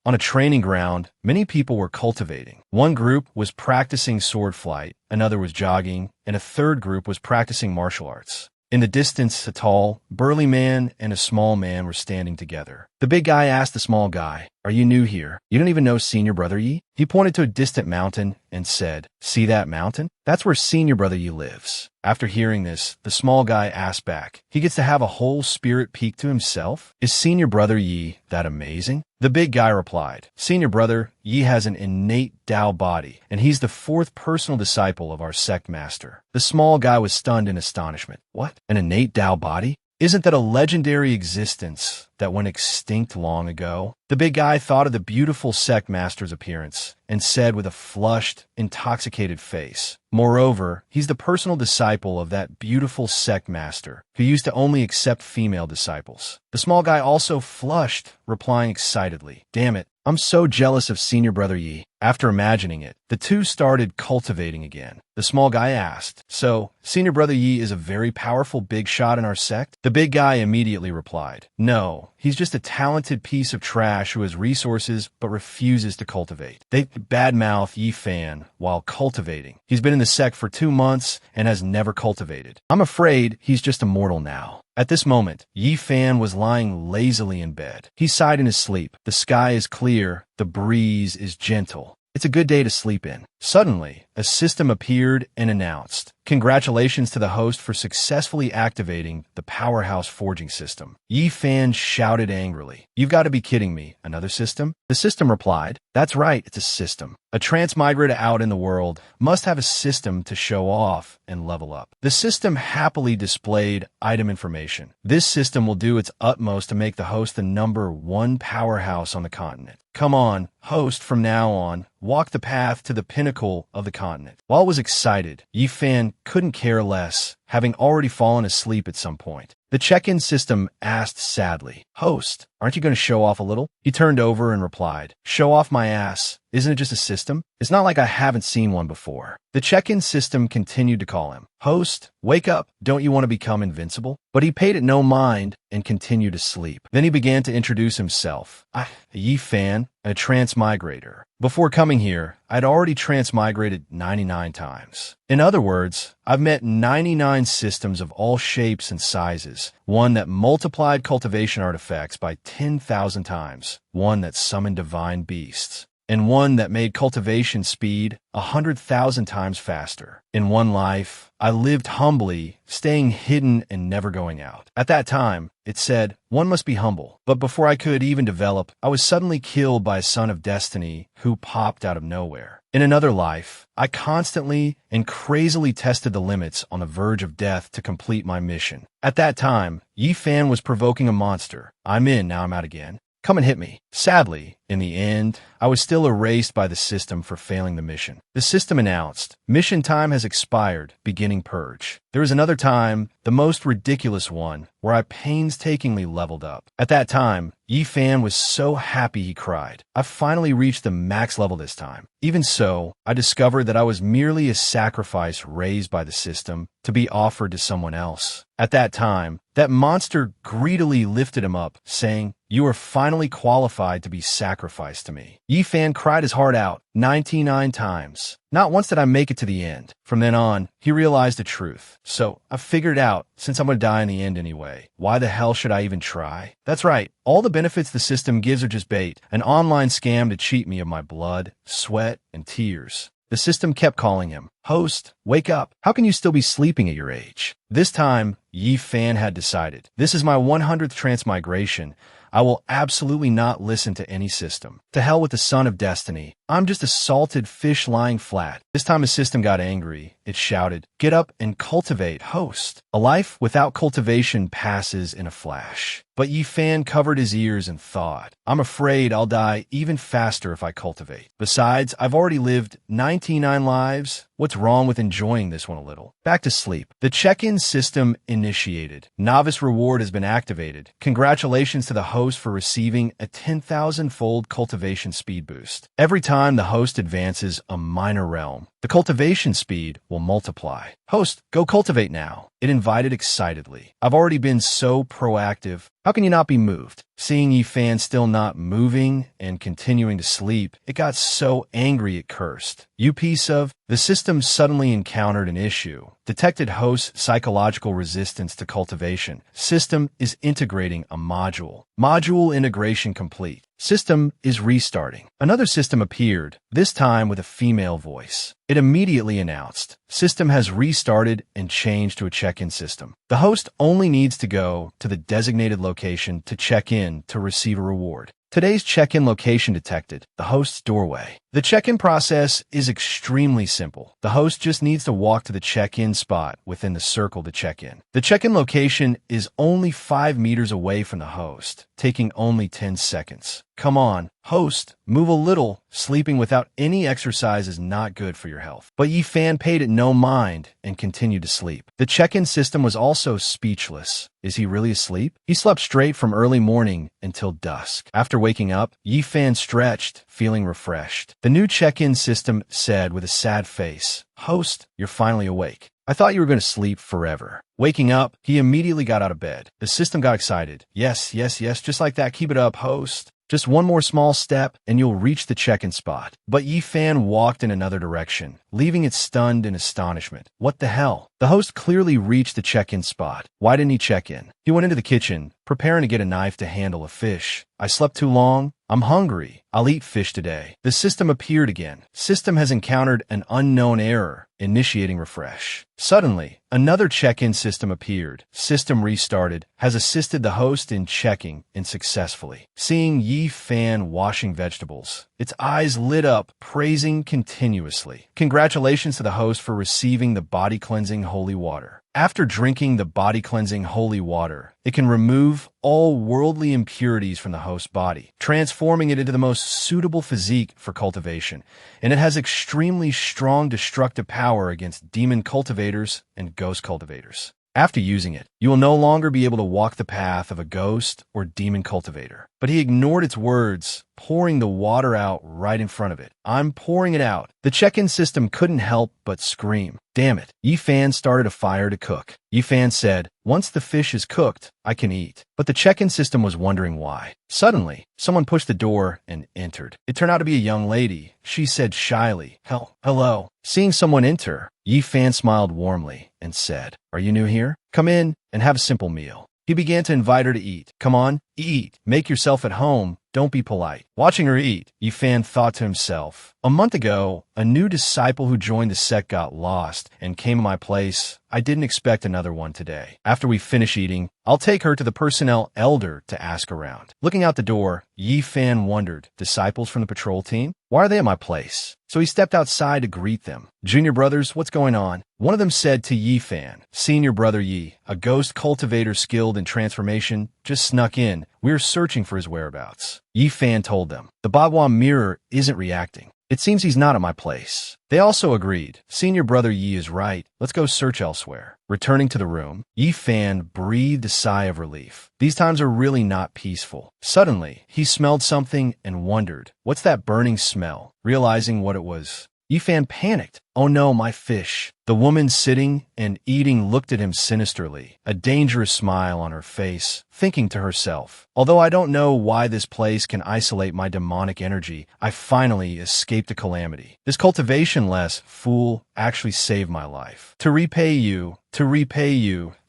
On a training ground, many people were cultivating. One group was practicing sword flight, another was jogging, and a third group was practicing martial arts. In the distance, a tall, burly man and a small man were standing together. The big guy asked the small guy, "Are you new here? You don't even know Senior Brother Yi?" He pointed to a distant mountain and said, "See that mountain? That's where Senior Brother Yi lives." After hearing this, the small guy asked back, "He gets to have a whole spirit peak to himself? Is Senior Brother Yi that amazing?" The big guy replied, "Senior Brother Yi has an innate Tao body, and he's the fourth personal disciple of our sect master." The small guy was stunned in astonishment. "What? An innate Tao body? Isn't that a legendary existence that went extinct long ago?" The big guy thought of the beautiful sect master's appearance and said with a flushed, intoxicated face, "Moreover, he's the personal disciple of that beautiful sect master who used to only accept female disciples." The small guy also flushed, replying excitedly, "Damn it, I'm so jealous of Senior Brother Yi." After imagining it, the two started cultivating again. The small guy asked, "So, Senior Brother Yi is a very powerful big shot in our sect?" The big guy immediately replied, "No, he's just a talented piece of trash who has resources but refuses to cultivate." They badmouth Yi Fan while cultivating. He's been in the sect for 2 months and has never cultivated. I'm afraid he's just immortal now. At this moment, Yi Fan was lying lazily in bed. He sighed in his sleep. The sky is clear. The breeze is gentle. It's a good day to sleep in. Suddenly, a system appeared and announced, "Congratulations to the host for successfully activating the powerhouse forging system." Yi Fan shouted angrily, "You've got to be kidding me. Another system?" The system replied, "That's right, it's a system. A transmigrator out in the world must have a system to show off and level up." The system happily displayed item information. "This system will do its utmost to make the host the #1 powerhouse on the continent. Come on, host, from now on, walk the path to the pinnacle of the continent." While I was excited, Yi Fan couldn't care less, having already fallen asleep at some point. The check-in system asked sadly, "Host, aren't you going to show off a little?" He turned over and replied, "Show off my ass. Isn't it just a system? It's not like I haven't seen one before." The check-in system continued to call him, "Host, wake up. Don't you want to become invincible?" But he paid it no mind and continued to sleep. Then he began to introduce himself. Yi Fan, a transmigrator. Before coming here, I'd already transmigrated 99 times. In other words, I've met 99 systems of all shapes and sizes, one that multiplied cultivation artifacts by 10,000 times, one that summoned divine beasts, and one that made cultivation speed 100,000 times faster. In one life, I lived humbly, staying hidden and never going out. At that time, it said, one must be humble. But before I could even develop, I was suddenly killed by a son of destiny who popped out of nowhere. In another life, I constantly and crazily tested the limits on the verge of death to complete my mission. At that time, Yi Fan was provoking a monster. I'm in, now I'm out again. Come and hit me. Sadly, in the end, I was still erased by the system for failing the mission. The system announced, "Mission time has expired, beginning purge." There was another time, the most ridiculous one, where I painstakingly leveled up. At that time, Yi Fan was so happy he cried. I finally reached the max level this time. Even so, I discovered that I was merely a sacrifice raised by the system to be offered to someone else. At that time, that monster greedily lifted him up, saying, "You are finally qualified to be sacrificed to me." Yi Fan cried his heart out 99 times. Not once did I make it to the end. From then on, he realized the truth. So I figured out, since I'm going to die in the end anyway, why the hell should I even try? That's right. All the benefits the system gives are just bait, an online scam to cheat me of my blood, sweat, and tears. The system kept calling him, "Host, wake up. How can you still be sleeping at your age?" This time, Yi Fan had decided, this is my 100th transmigration. I will absolutely not listen to any system. To hell with the son of destiny. I'm just a salted fish lying flat. This time a system got angry. It shouted, "Get up and cultivate, host." A life without cultivation passes in a flash. But Yi Fan covered his ears and thought, I'm afraid I'll die even faster if I cultivate. Besides, I've already lived 99 lives. What's wrong with enjoying this one a little? Back to sleep. The check-in system initiated. Novice reward has been activated. Congratulations to the host for receiving a 10,000-fold cultivation speed boost. Every time the host advances a minor realm, the cultivation speed will multiply. Host, go cultivate now. It invited excitedly. I've already been so proactive. How can you not be moved? Seeing Yi Fan still not moving and continuing to sleep, it got so angry it cursed. "You piece of..." The system suddenly encountered an issue. Detected host psychological resistance to cultivation. System is integrating a module. Module integration complete. System is restarting. Another system appeared, this time with a female voice. It immediately announced, "System has restarted and changed to a check-in system. The host only needs to go to the designated location to check in to receive a reward." Today's check-in location detected, the host's doorway. The check-in process is extremely simple. The host just needs to walk to the check-in spot within the circle to check in. The check-in location is only 5 meters away from the host, taking only 10 seconds. Come on, host, move a little. Sleeping without any exercise is not good for your health. But Yi Fan paid it no mind and continued to sleep. The check-in system was also speechless. Is he really asleep? He slept straight from early morning until dusk. After waking up, Yi Fan stretched, feeling refreshed. The new check-in system said with a sad face, "Host, you're finally awake. I thought you were going to sleep forever." Waking up, he immediately got out of bed. The system got excited. Yes, just like that. Keep it up, host. Just one more small step, and you'll reach the check-in spot. But Yi Fan walked in another direction, leaving it stunned in astonishment. What the hell? The host clearly reached the check-in spot. Why didn't he check in? He went into the kitchen, preparing to get a knife to handle a fish. "I slept too long. I'm hungry. I'll eat fish today." The system appeared again. System has encountered an unknown error. Initiating refresh. Suddenly, another check-in system appeared. System restarted, has assisted the host in checking in successfully. Seeing Yi Fan washing vegetables, its eyes lit up, praising continuously. Congratulations to the host for receiving the body-cleansing holy water. After drinking the body-cleansing holy water, it can remove all worldly impurities from the host's body, transforming it into the most suitable physique for cultivation, and it has extremely strong destructive power against demon cultivators and ghost cultivators. After using it, you will no longer be able to walk the path of a ghost or demon cultivator. But he ignored its words, pouring the water out right in front of it. "I'm pouring it out." The check-in system couldn't help but scream. "Damn it." Yi Fan started a fire to cook. Yi Fan said, "Once the fish is cooked, I can eat." But the check-in system was wondering why. Suddenly, someone pushed the door and entered. It turned out to be a young lady. She said shyly, Hello." Seeing someone enter, Yi Fan smiled warmly and said, "Are you new here? Come in and have a simple meal." He began to invite her to eat. "Come on, eat. Make yourself at home. Don't be polite." Watching her eat, Yi Fan thought to himself, "A month ago, a new disciple who joined the sect got lost and came to my place. I didn't expect another one today. After we finish eating, I'll take her to the personnel elder to ask around." Looking out the door, Yi Fan wondered, disciples from the patrol team? Why are they at my place? So he stepped outside to greet them. "Junior brothers, what's going on?" One of them said to Yi Fan, "Senior brother Yi, a ghost cultivator skilled in transformation, just snuck in. We're searching for his whereabouts." Yi Fan told them, "The Bagua mirror isn't reacting. It seems he's not at my place." They also agreed. Senior brother Yi is right. Let's go search elsewhere. Returning to the room, Yi Fan breathed a sigh of relief. These times are really not peaceful. Suddenly, he smelled something and wondered, what's that burning smell? Realizing what it was, Yi Fan panicked. "Oh no, my fish." The woman sitting and eating looked at him sinisterly, a dangerous smile on her face, thinking to herself, "Although I don't know why this place can isolate my demonic energy, I finally escaped a calamity. This cultivation-less fool actually saved my life. To repay you,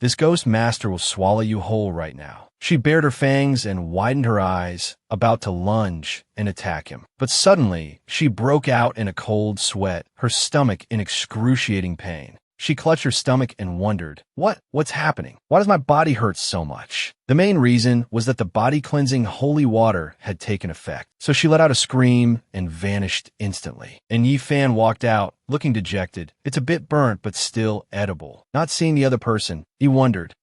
this ghost master will swallow you whole right now." She bared her fangs and widened her eyes, about to lunge and attack him. But suddenly, she broke out in a cold sweat, her stomach in excruciating pain. She clutched her stomach and wondered, What's happening? Why does my body hurt so much? The main reason was that the body-cleansing holy water had taken effect. So she let out a scream and vanished instantly. And Yi Fan walked out, looking dejected. It's a bit burnt, but still edible. Not seeing the other person, he wondered,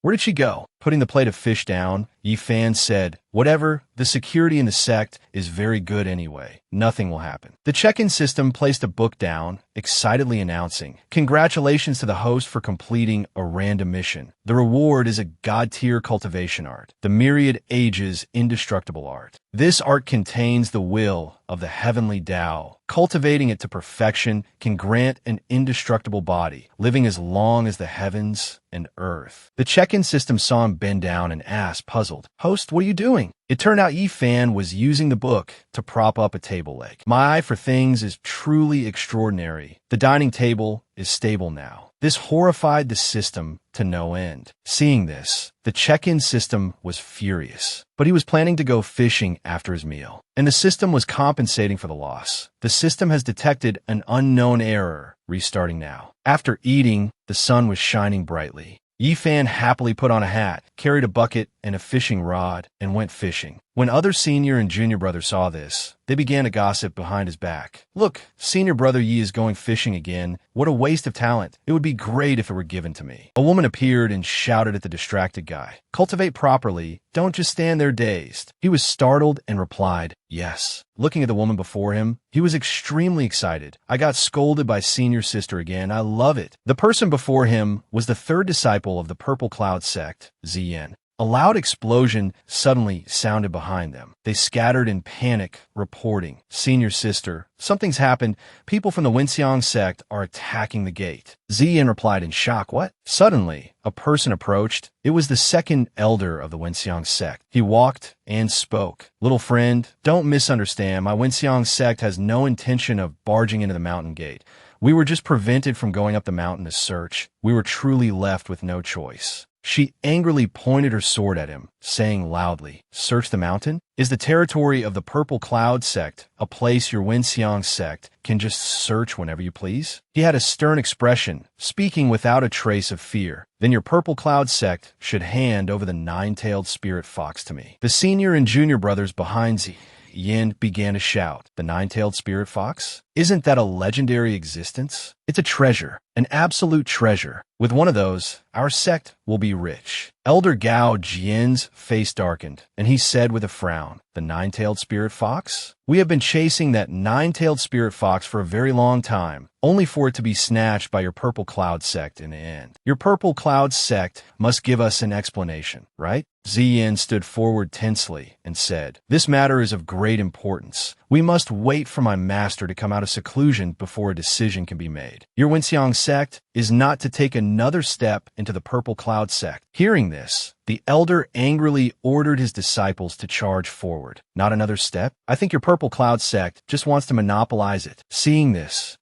where did she go? Putting the plate of fish down, Yi Fan said, "Whatever, the security in the sect is very good anyway. Nothing will happen." The check-in system placed a book down, excitedly announcing, "Congratulations to the host for completing a random mission. The reward is a god-tier cultivation art, the myriad ages indestructible art. This art contains the will of the heavenly Tao. Cultivating it to perfection can grant an indestructible body, living as long as the heavens and earth." The check-in system saw him system bend down and asked, puzzled, "Host, what are you doing?" It turned out Yi Fan was using the book to prop up a table leg. "My eye for things is truly extraordinary. The dining table is stable now." This horrified the system to no end. Seeing this, the check-in system was furious, but he was planning to go fishing after his meal, and the system was compensating for the loss. The system has detected an unknown error, restarting now. After eating, the sun was shining brightly. Yi Fan happily put on a hat, carried a bucket and a fishing rod, and went fishing. When other senior and junior brothers saw this, they began to gossip behind his back. "Look, senior brother Yi is going fishing again. What a waste of talent. It would be great if it were given to me." A woman appeared and shouted at the distracted guy, "Cultivate properly. Don't just stand there dazed." He was startled and replied, "Yes." Looking at the woman before him, he was extremely excited. "I got scolded by senior sister again. I love it." The person before him was the third disciple of the Purple Cloud sect, GYANI. A loud explosion suddenly sounded behind them. They scattered in panic, reporting, "Senior sister, something's happened. People from the Wenxiang sect are attacking the gate." Ziyin replied in shock, "What?" Suddenly, a person approached. It was the second elder of the Wenxiang sect. He walked and spoke. "Little friend, don't misunderstand. My Wenxiang sect has no intention of barging into the mountain gate. We were just prevented from going up the mountain to search. We were truly left with no choice." She angrily pointed her sword at him, saying loudly, "Search the mountain? Is the territory of the Purple Cloud sect a place your Wenxiang sect can just search whenever you please?" He had a stern expression, speaking without a trace of fear. "Then your Purple Cloud sect should hand over the nine-tailed spirit fox to me." The senior and junior brothers behind Yin began to shout, "The nine-tailed spirit fox? Isn't that a legendary existence? It's a treasure, an absolute treasure. With one of those, our sect will be rich." Elder Gao Jian's face darkened, and he said with a frown, "The nine-tailed spirit fox? We have been chasing that nine-tailed spirit fox for a very long time, only for it to be snatched by your Purple Cloud sect in the end. Your Purple Cloud sect must give us an explanation, right?" Ziyin stood forward tensely and said, "This matter is of great importance. We must wait for my master to come out of seclusion before a decision can be made. Your Wenxiang sect is not to take another step into the Purple Cloud sect." Hearing this, the elder angrily ordered his disciples to charge forward. "Not another step? I think your Purple Cloud sect just wants to monopolize it." Seeing this,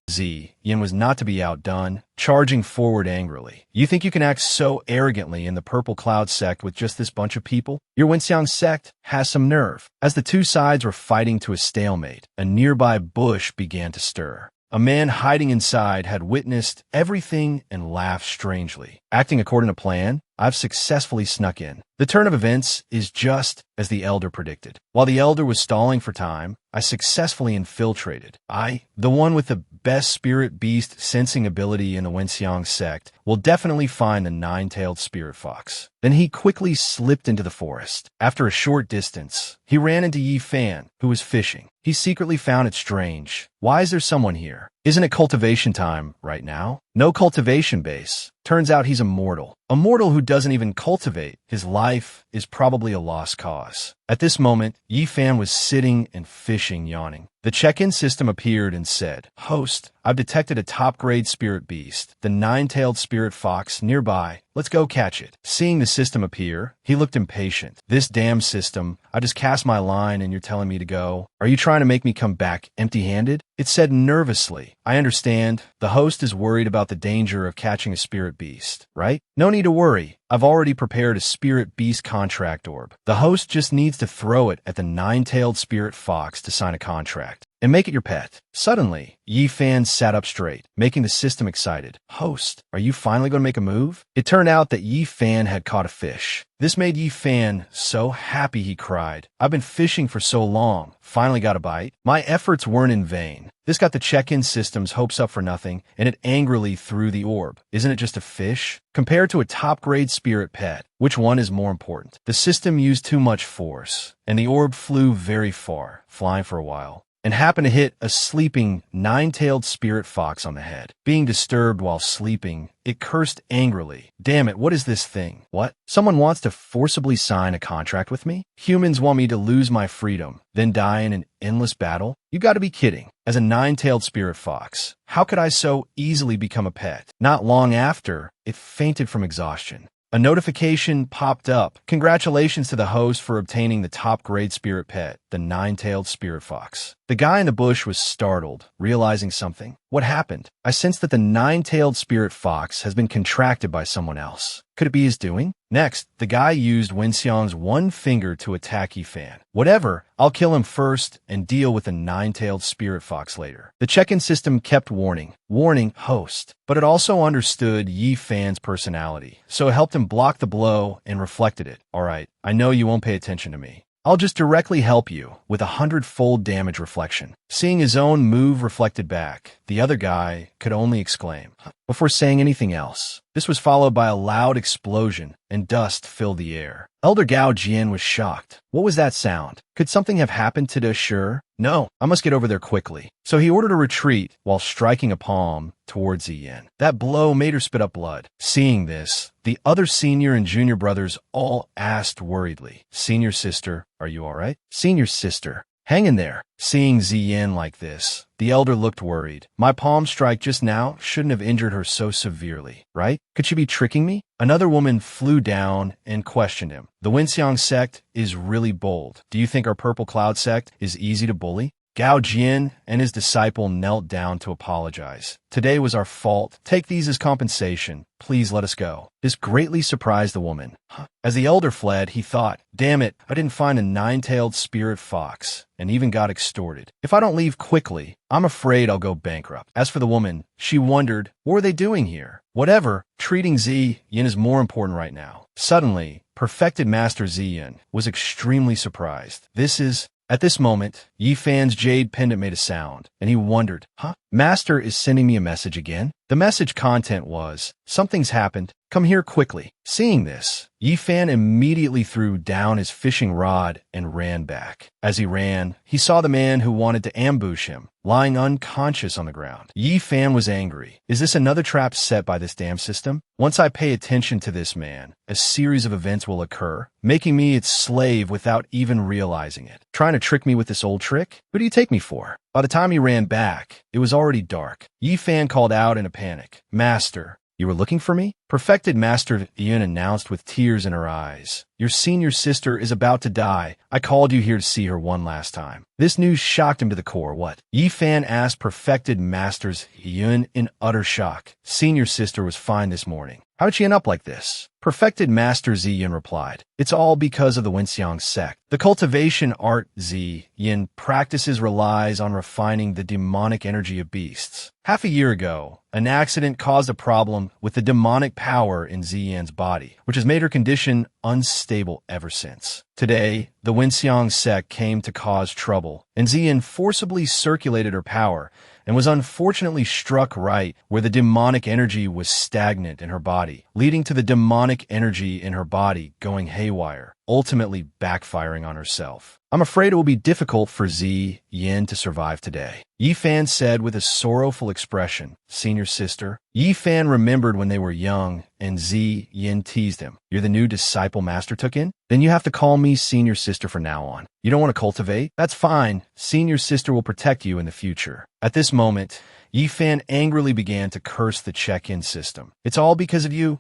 Yin was not to be outdone, charging forward angrily. "You think you can act so arrogantly in the Purple Cloud sect with just this bunch of people? Your Wenxiang sect has some nerve." As the two sides were fighting to a stalemate, a nearby bush began to stir. A man hiding inside had witnessed everything and laughed strangely. "Acting according to plan, I've successfully snuck in. The turn of events is just as the elder predicted. While the elder was stalling for time, I successfully infiltrated. The one with the best spirit beast sensing ability in the Wenxiang sect, will definitely find the nine-tailed spirit fox." Then he quickly slipped into the forest. After a short distance, he ran into Yi Fan, who was fishing. He secretly found it strange. "Why is there someone here? Isn't it cultivation time right now?" "No cultivation base. Turns out he's a mortal. A mortal who doesn't even cultivate. His life is probably a lost cause." At this moment, Yi Fan was sitting and fishing, yawning. The check-in system appeared and said, "Host, I've detected a top-grade spirit beast, the nine-tailed spirit fox, nearby. Let's go catch it." Seeing the system appear, he looked impatient. "This damn system, I just cast my line and you're telling me to go? Are you trying to make me come back empty-handed?" It said nervously, "I understand. The host is worried about the danger of catching a spirit beast, right? No need to worry. I've already prepared a spirit beast contract orb. The host just needs to throw it at the nine-tailed spirit fox to sign a contract, and make it your pet." Suddenly, Yi Fan sat up straight, making the system excited. "Host, are you finally going to make a move?" It turned out that Yi Fan had caught a fish. This made Yi Fan so happy he cried, "I've been fishing for so long. Finally got a bite. My efforts weren't in vain." This got the check-in system's hopes up for nothing, and it angrily threw the orb. "Isn't it just a fish? Compared to a top-grade spirit pet, which one is more important?" The system used too much force, and the orb flew very far, flying for a while, and happened to hit a sleeping nine-tailed spirit fox on the head. Being disturbed while sleeping, it cursed angrily. "Damn it, what is this thing? What? Someone wants to forcibly sign a contract with me? Humans want me to lose my freedom, then die in an endless battle? You gotta be kidding. As a nine-tailed spirit fox, how could I so easily become a pet?" Not long after, it fainted from exhaustion. A notification popped up. Congratulations to the host for obtaining the top-grade spirit pet, the nine-tailed spirit fox. The guy in the bush was startled, realizing something. What happened? I sensed that the nine-tailed spirit fox has been contracted by someone else. Could it be his doing? Next, the guy used Wenxiang's one finger to attack Yifan. Whatever, I'll kill him first and deal with the nine-tailed spirit fox later. The check-in system kept warning, host. But it also understood Yifan's personality, so it helped him block the blow and reflected it. Alright, I know you won't pay attention to me. I'll just directly help you with 100-fold damage reflection. Seeing his own move reflected back, the other guy could only exclaim, before saying anything else. This was followed by a loud explosion, and dust filled the air. Elder Gao Jian was shocked. What was that sound? Could something have happened to the Sure? No, I must get over there quickly. So he ordered a retreat while striking a palm towards Ziyin. That blow made her spit up blood. Seeing this, the other senior and junior brothers all asked worriedly, Senior sister, are you all right? Senior sister, hang in there. Seeing Ziyin like this, the elder looked worried. My palm strike just now shouldn't have injured her so severely, right? Could she be tricking me? Another woman flew down and questioned him. The Wenxiang sect is really bold. Do you think our Purple Cloud sect is easy to bully? Gao Jian and his disciple knelt down to apologize. Today was our fault. Take these as compensation. Please let us go. This greatly surprised the woman. As the elder fled, he thought, damn it, I didn't find a nine-tailed spirit fox, and even got extorted. If I don't leave quickly, I'm afraid I'll go bankrupt. As for the woman, she wondered, what were they doing here? Whatever, treating Ziyin is more important right now. Suddenly, perfected Master Ziyin was extremely surprised. At this moment, Yifan's jade pendant made a sound, and he wondered, Master is sending me a message again? The message content was, something's happened, come here quickly. Seeing this, Yifan immediately threw down his fishing rod and ran back. As he ran, he saw the man who wanted to ambush him, lying unconscious on the ground. Yifan was angry. Is this another trap set by this damn system? Once I pay attention to this man, a series of events will occur, making me its slave without even realizing it. Trying to trick me with this old trick? Who do you take me for? By the time he ran back, it was already dark. Yifan called out in a panic, Master, you were looking for me? Perfected Master Yun announced with tears in her eyes. Your senior sister is about to die. I called you here to see her one last time. This news shocked him to the core. What? Yifan asked Perfected Masters Yun in utter shock. Senior sister was fine this morning. How did she end up like this? Perfected Master Ziyin replied, it's all because of the Wenxiang sect. The cultivation art Ziyin practices relies on refining the demonic energy of beasts. Half a year ago, an accident caused a problem with the demonic power in Ziyin's body, which has made her condition unstable ever since. Today, the Wenxiang sect came to cause trouble, and Ziyin forcibly circulated her power and was unfortunately struck right where the demonic energy was stagnant in her body, leading to the demonic energy in her body going haywire, ultimately backfiring on herself. I'm afraid it will be difficult for Ziyin to survive today. Yifan said with a sorrowful expression, Senior sister. Yifan remembered when they were young and Ziyin teased him. You're the new disciple Master took in? Then you have to call me Senior sister from now on. You don't want to cultivate? That's fine. Senior sister will protect you in the future. At this moment, Yifan angrily began to curse the check-in system. It's all because of you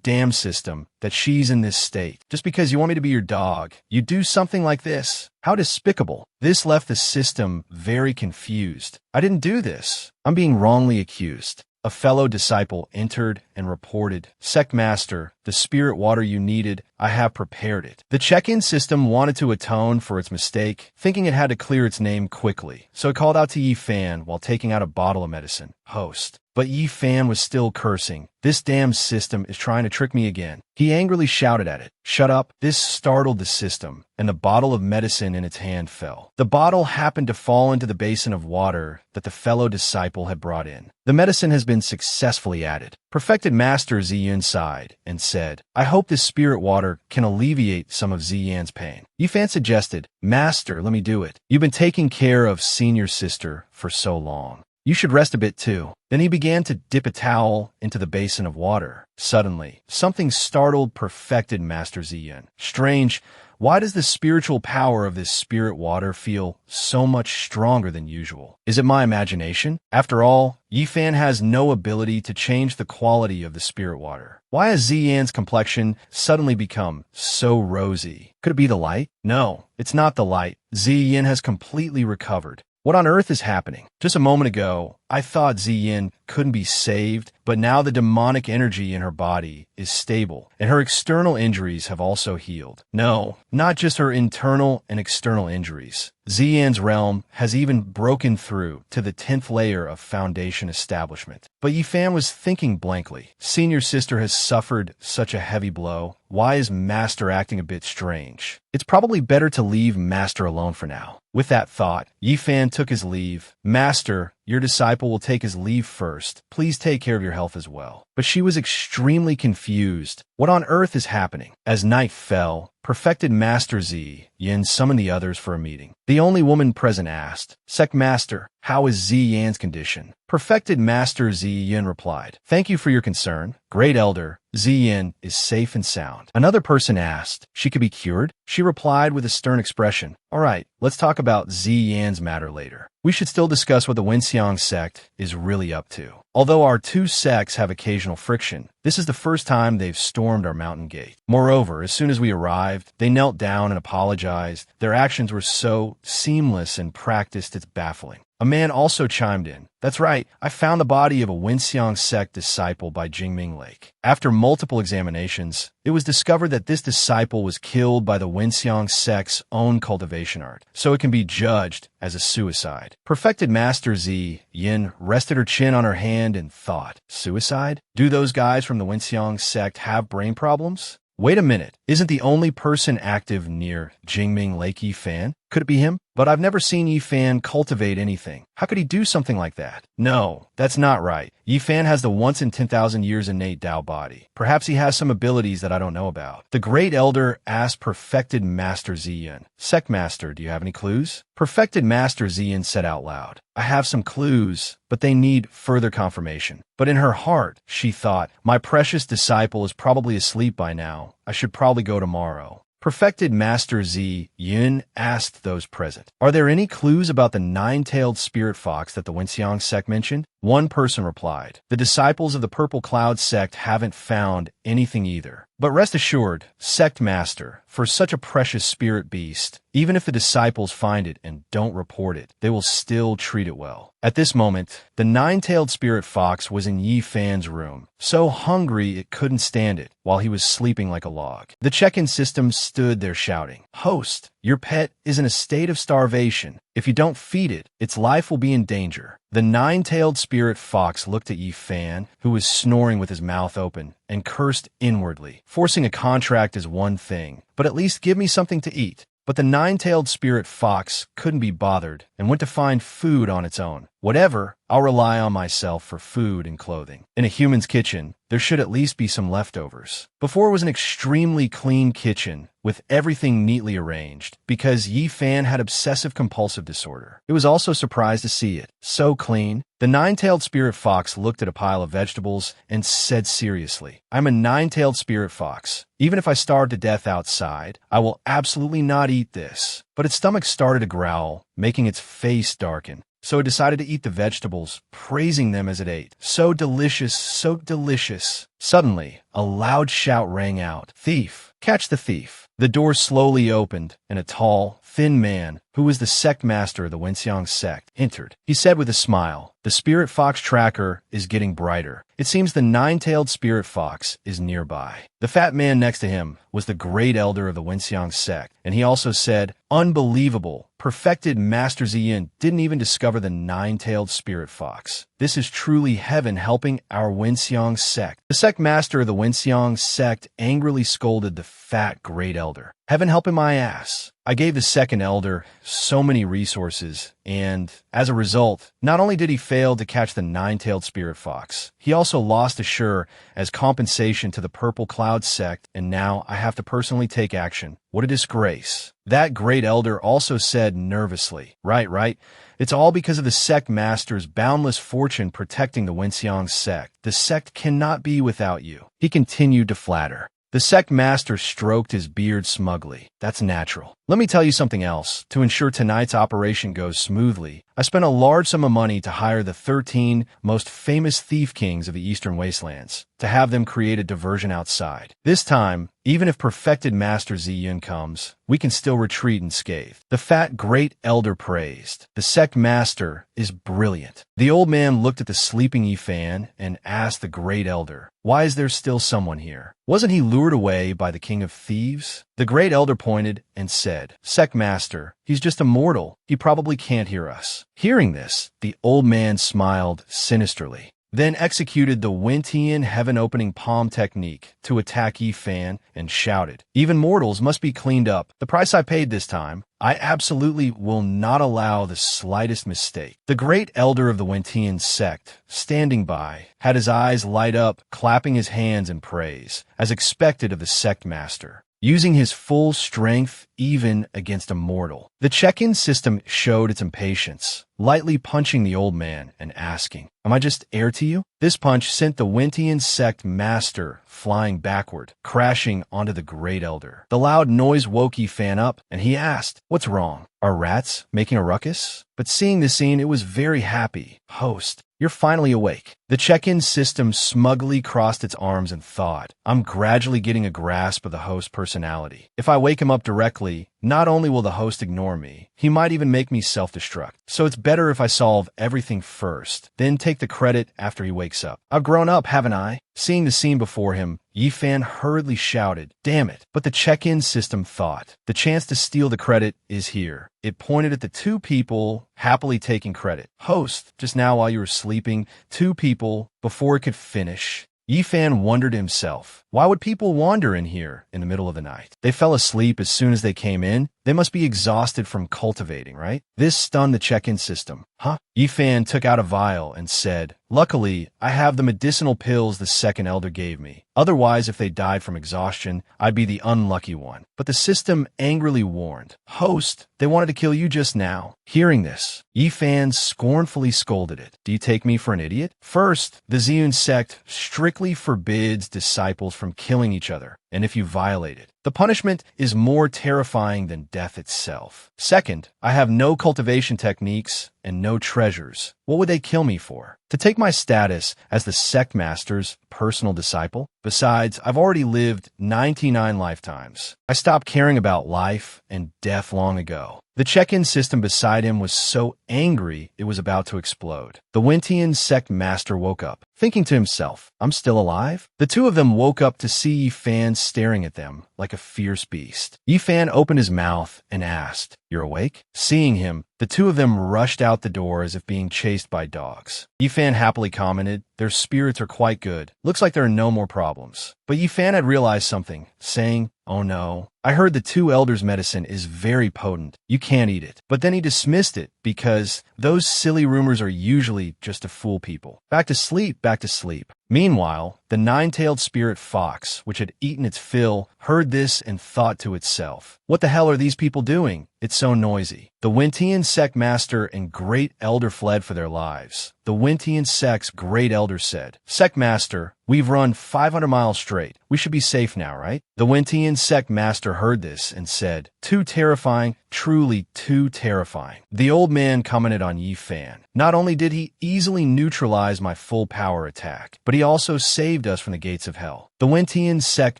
damn system, that she's in this state. Just because you want me to be your dog, you do something like this. How despicable. This left the system very confused. I didn't do this. I'm being wrongly accused. A fellow disciple entered and reported, Sect Master, the spirit water you needed, I have prepared it. The check-in system wanted to atone for its mistake, thinking it had to clear its name quickly, so it called out to Yifan while taking out a bottle of medicine. Host. But Yifan was still cursing. This damn system is trying to trick me again. He angrily shouted at it. Shut up. This startled the system, and the bottle of medicine in its hand fell. The bottle happened to fall into the basin of water that the fellow disciple had brought in. The medicine has been successfully added. Perfected Master Ziyun sighed and said, I hope this spirit water can alleviate some of Ziyun's pain. Yifan suggested, Master, let me do it. You've been taking care of senior sister for so long. You should rest a bit too. Then he began to dip a towel into the basin of water. Suddenly, something startled Perfected Master Ziyun. Strange, why does the spiritual power of this spirit water feel so much stronger than usual? Is it my imagination? After all, Yifan has no ability to change the quality of the spirit water. Why has Ziyan's complexion suddenly become so rosy? Could it be the light? No, it's not the light. Ziyan has completely recovered. What on earth is happening? Just a moment ago, I thought Ziyan couldn't be saved, but now the demonic energy in her body is stable, and her external injuries have also healed. No, not just her internal and external injuries. Ziyan's realm has even broken through to the 10th layer of foundation establishment. But Yifan was thinking blankly. Senior sister has suffered such a heavy blow. Why is Master acting a bit strange? It's probably better to leave Master alone for now. With that thought, Yifan took his leave. Master, your disciple will take his leave first. Please take care of your health as well. But she was extremely confused. What on earth is happening? As night fell, perfected Master Ziyan summoned the others for a meeting. The only woman present asked, Sect Master, how is Ziyan's condition? Perfected Master Ziyan replied, Thank you for your concern. Great Elder, Ziyan is safe and sound. Another person asked, She could be cured? She replied with a stern expression, All right, let's talk about Ziyan's matter later. We should still discuss what the Wenxiang sect is really up to. Although our two sects have occasional friction, this is the first time they've stormed our mountain gate. Moreover, as soon as we arrived, they knelt down and apologized. Their actions were so seamless and practiced it's baffling. A man also chimed in. That's right, I found the body of a Wenxiang sect disciple by Jingming Lake. After multiple examinations, it was discovered that this disciple was killed by the Wenxiang sect's own cultivation art, so it can be judged as a suicide. Perfected Master Ziyan rested her chin on her hand and thought, Suicide? Do those guys from the Wenxiang sect have brain problems? Wait a minute, isn't the only person active near Jingming Lake Yifan? Could it be him? But I've never seen Yifan cultivate anything. How could he do something like that? No, that's not right. Yifan has the once in 10,000 years innate Dao body. Perhaps he has some abilities that I don't know about. The Great Elder asked Perfected Master Ziyan, Sect Master, do you have any clues? Perfected Master Ziyan said out loud, I have some clues, but they need further confirmation. But in her heart, she thought, my precious disciple is probably asleep by now. I should probably go tomorrow. Perfected Master Ziyan asked those present, Are there any clues about the nine-tailed spirit fox that the Wenxiang sect mentioned? One person replied, The disciples of the Purple Cloud sect haven't found anything either. But rest assured, Sect Master, for such a precious spirit beast, even if the disciples find it and don't report it, they will still treat it well. At this moment, the nine-tailed spirit fox was in Yifan's room, so hungry it couldn't stand it, while he was sleeping like a log. The check-in system stood there shouting, Host, your pet is in a state of starvation. If you don't feed it, its life will be in danger. The nine-tailed spirit fox looked at Yifan, who was snoring with his mouth open, and cursed inwardly. Forcing a contract is one thing, but at least give me something to eat. But the nine-tailed spirit fox couldn't be bothered and went to find food on its own. Whatever, I'll rely on myself for food and clothing. In a human's kitchen, there should at least be some leftovers. Before was an extremely clean kitchen, with everything neatly arranged, because Yifan had obsessive-compulsive disorder. It was also surprised to see it. So clean. The nine-tailed spirit fox looked at a pile of vegetables and said seriously, I'm a nine-tailed spirit fox. Even if I starve to death outside, I will absolutely not eat this. But its stomach started to growl, making its face darken. So it decided to eat the vegetables, praising them as it ate. So delicious, so delicious. Suddenly, a loud shout rang out. Thief! Catch the thief! The door slowly opened, and a tall, thin man, who was the sect master of the Wenxiang sect, entered. He said with a smile, The spirit fox tracker is getting brighter. It seems the nine-tailed spirit fox is nearby. The fat man next to him was the great elder of the Wenxiang sect, and he also said, Unbelievable! Perfected Master Ziyan didn't even discover the nine-tailed spirit fox. This is truly heaven helping our Wenxiang sect. The sect master of the Wenxiang sect angrily scolded the fat great elder. Heaven helping my ass. I gave the second elder so many resources, and as a result, not only did he fail to catch the nine-tailed spirit fox, he also lost Assure as compensation to the Purple Cloud sect, and now I have to personally take action. What a disgrace. That great elder also said nervously, Right. It's all because of the sect master's boundless fortune protecting the Wenxiang sect. The sect cannot be without you. He continued to flatter. The sect master stroked his beard smugly. That's natural. Let me tell you something else. To ensure tonight's operation goes smoothly, I spent a large sum of money to hire the 13 most famous thief kings of the Eastern Wastelands, to have them create a diversion outside. This time, even if perfected Master Ziyun comes, we can still retreat unscathed. The fat great elder praised. The sect master is brilliant. The old man looked at the sleeping Yifan and asked the great elder, "Why is there still someone here? Wasn't he lured away by the king of thieves?" The great elder pointed and said, "Sect master, he's just a mortal. He probably can't hear us." Hearing this, the old man smiled sinisterly, then executed the Wintian heaven-opening palm technique to attack Yifan and shouted, "Even mortals must be cleaned up. The price I paid this time, I absolutely will not allow the slightest mistake." The great elder of the Wintian sect, standing by, had his eyes light up, clapping his hands in praise, as expected of the sect master, using his full strength even against a mortal. The check-in system showed its impatience, lightly punching the old man and asking, "Am I just heir to you?" This punch sent the Wintian sect master flying backward, crashing onto the great elder. The loud noise woke Yifan up, and he asked, "What's wrong? Are rats making a ruckus?" But seeing the scene, it was very happy. "Host, you're finally awake." The check-in system smugly crossed its arms and thought, "I'm gradually getting a grasp of the host's personality. If I wake him up directly, not only will the host ignore me, he might even make me self-destruct. So it's better if I solve everything first, then take the credit after he wakes up. I've grown up, haven't I?" Seeing the scene before him, Yifan hurriedly shouted, "Damn it." But the check-in system thought, the chance to steal the credit is here. It pointed at the two people happily taking credit. "Host, just now while you were sleeping, two people, before it could finish." Yifan wondered himself, why would people wander in here in the middle of the night? They fell asleep as soon as they came in. They must be exhausted from cultivating, right? This stunned the check-in system. "Huh?" Yifan took out a vial and said, "Luckily, I have the medicinal pills the second elder gave me. Otherwise, if they died from exhaustion, I'd be the unlucky one." But the system angrily warned, "Host, they wanted to kill you just now." Hearing this, Yifan scornfully scolded it. "Do you take me for an idiot? First, the Ziyun sect strictly forbids disciples from killing each other, and if you violate it, the punishment is more terrifying than death itself. Second, I have no cultivation techniques and no treasures. What would they kill me for? To take my status as the sect master's personal disciple? Besides, I've already lived 99 lifetimes. I stopped caring about life and death long ago." The check-in system beside him was so angry it was about to explode. The Wintian sect master woke up, thinking to himself, "I'm still alive?" The two of them woke up to see Yifan staring at them like a fierce beast. Yifan opened his mouth and asked, "You're awake?" Seeing him, the two of them rushed out the door as if being chased by dogs. Yifan happily commented, "Their spirits are quite good. Looks like there are no more problems." But Yifan had realized something, saying, "Oh no, I heard the two elders' medicine is very potent. You can't eat it." But then he dismissed it because those silly rumors are usually just to fool people. Back to sleep, back to sleep. Meanwhile, the nine-tailed spirit fox, which had eaten its fill, heard this and thought to itself, "What the hell are these people doing? It's so noisy." The Wintian sect master and great elder fled for their lives. The Wintian sect's great elder said, "Sect master, we've run 500 miles straight. We should be safe now, right?" The Wintian sect master heard this and said, "Too terrifying, truly too terrifying." The old man commented on Yifan. "Not only did he easily neutralize my full power attack, but he also saved us from the gates of hell." The Wintian sect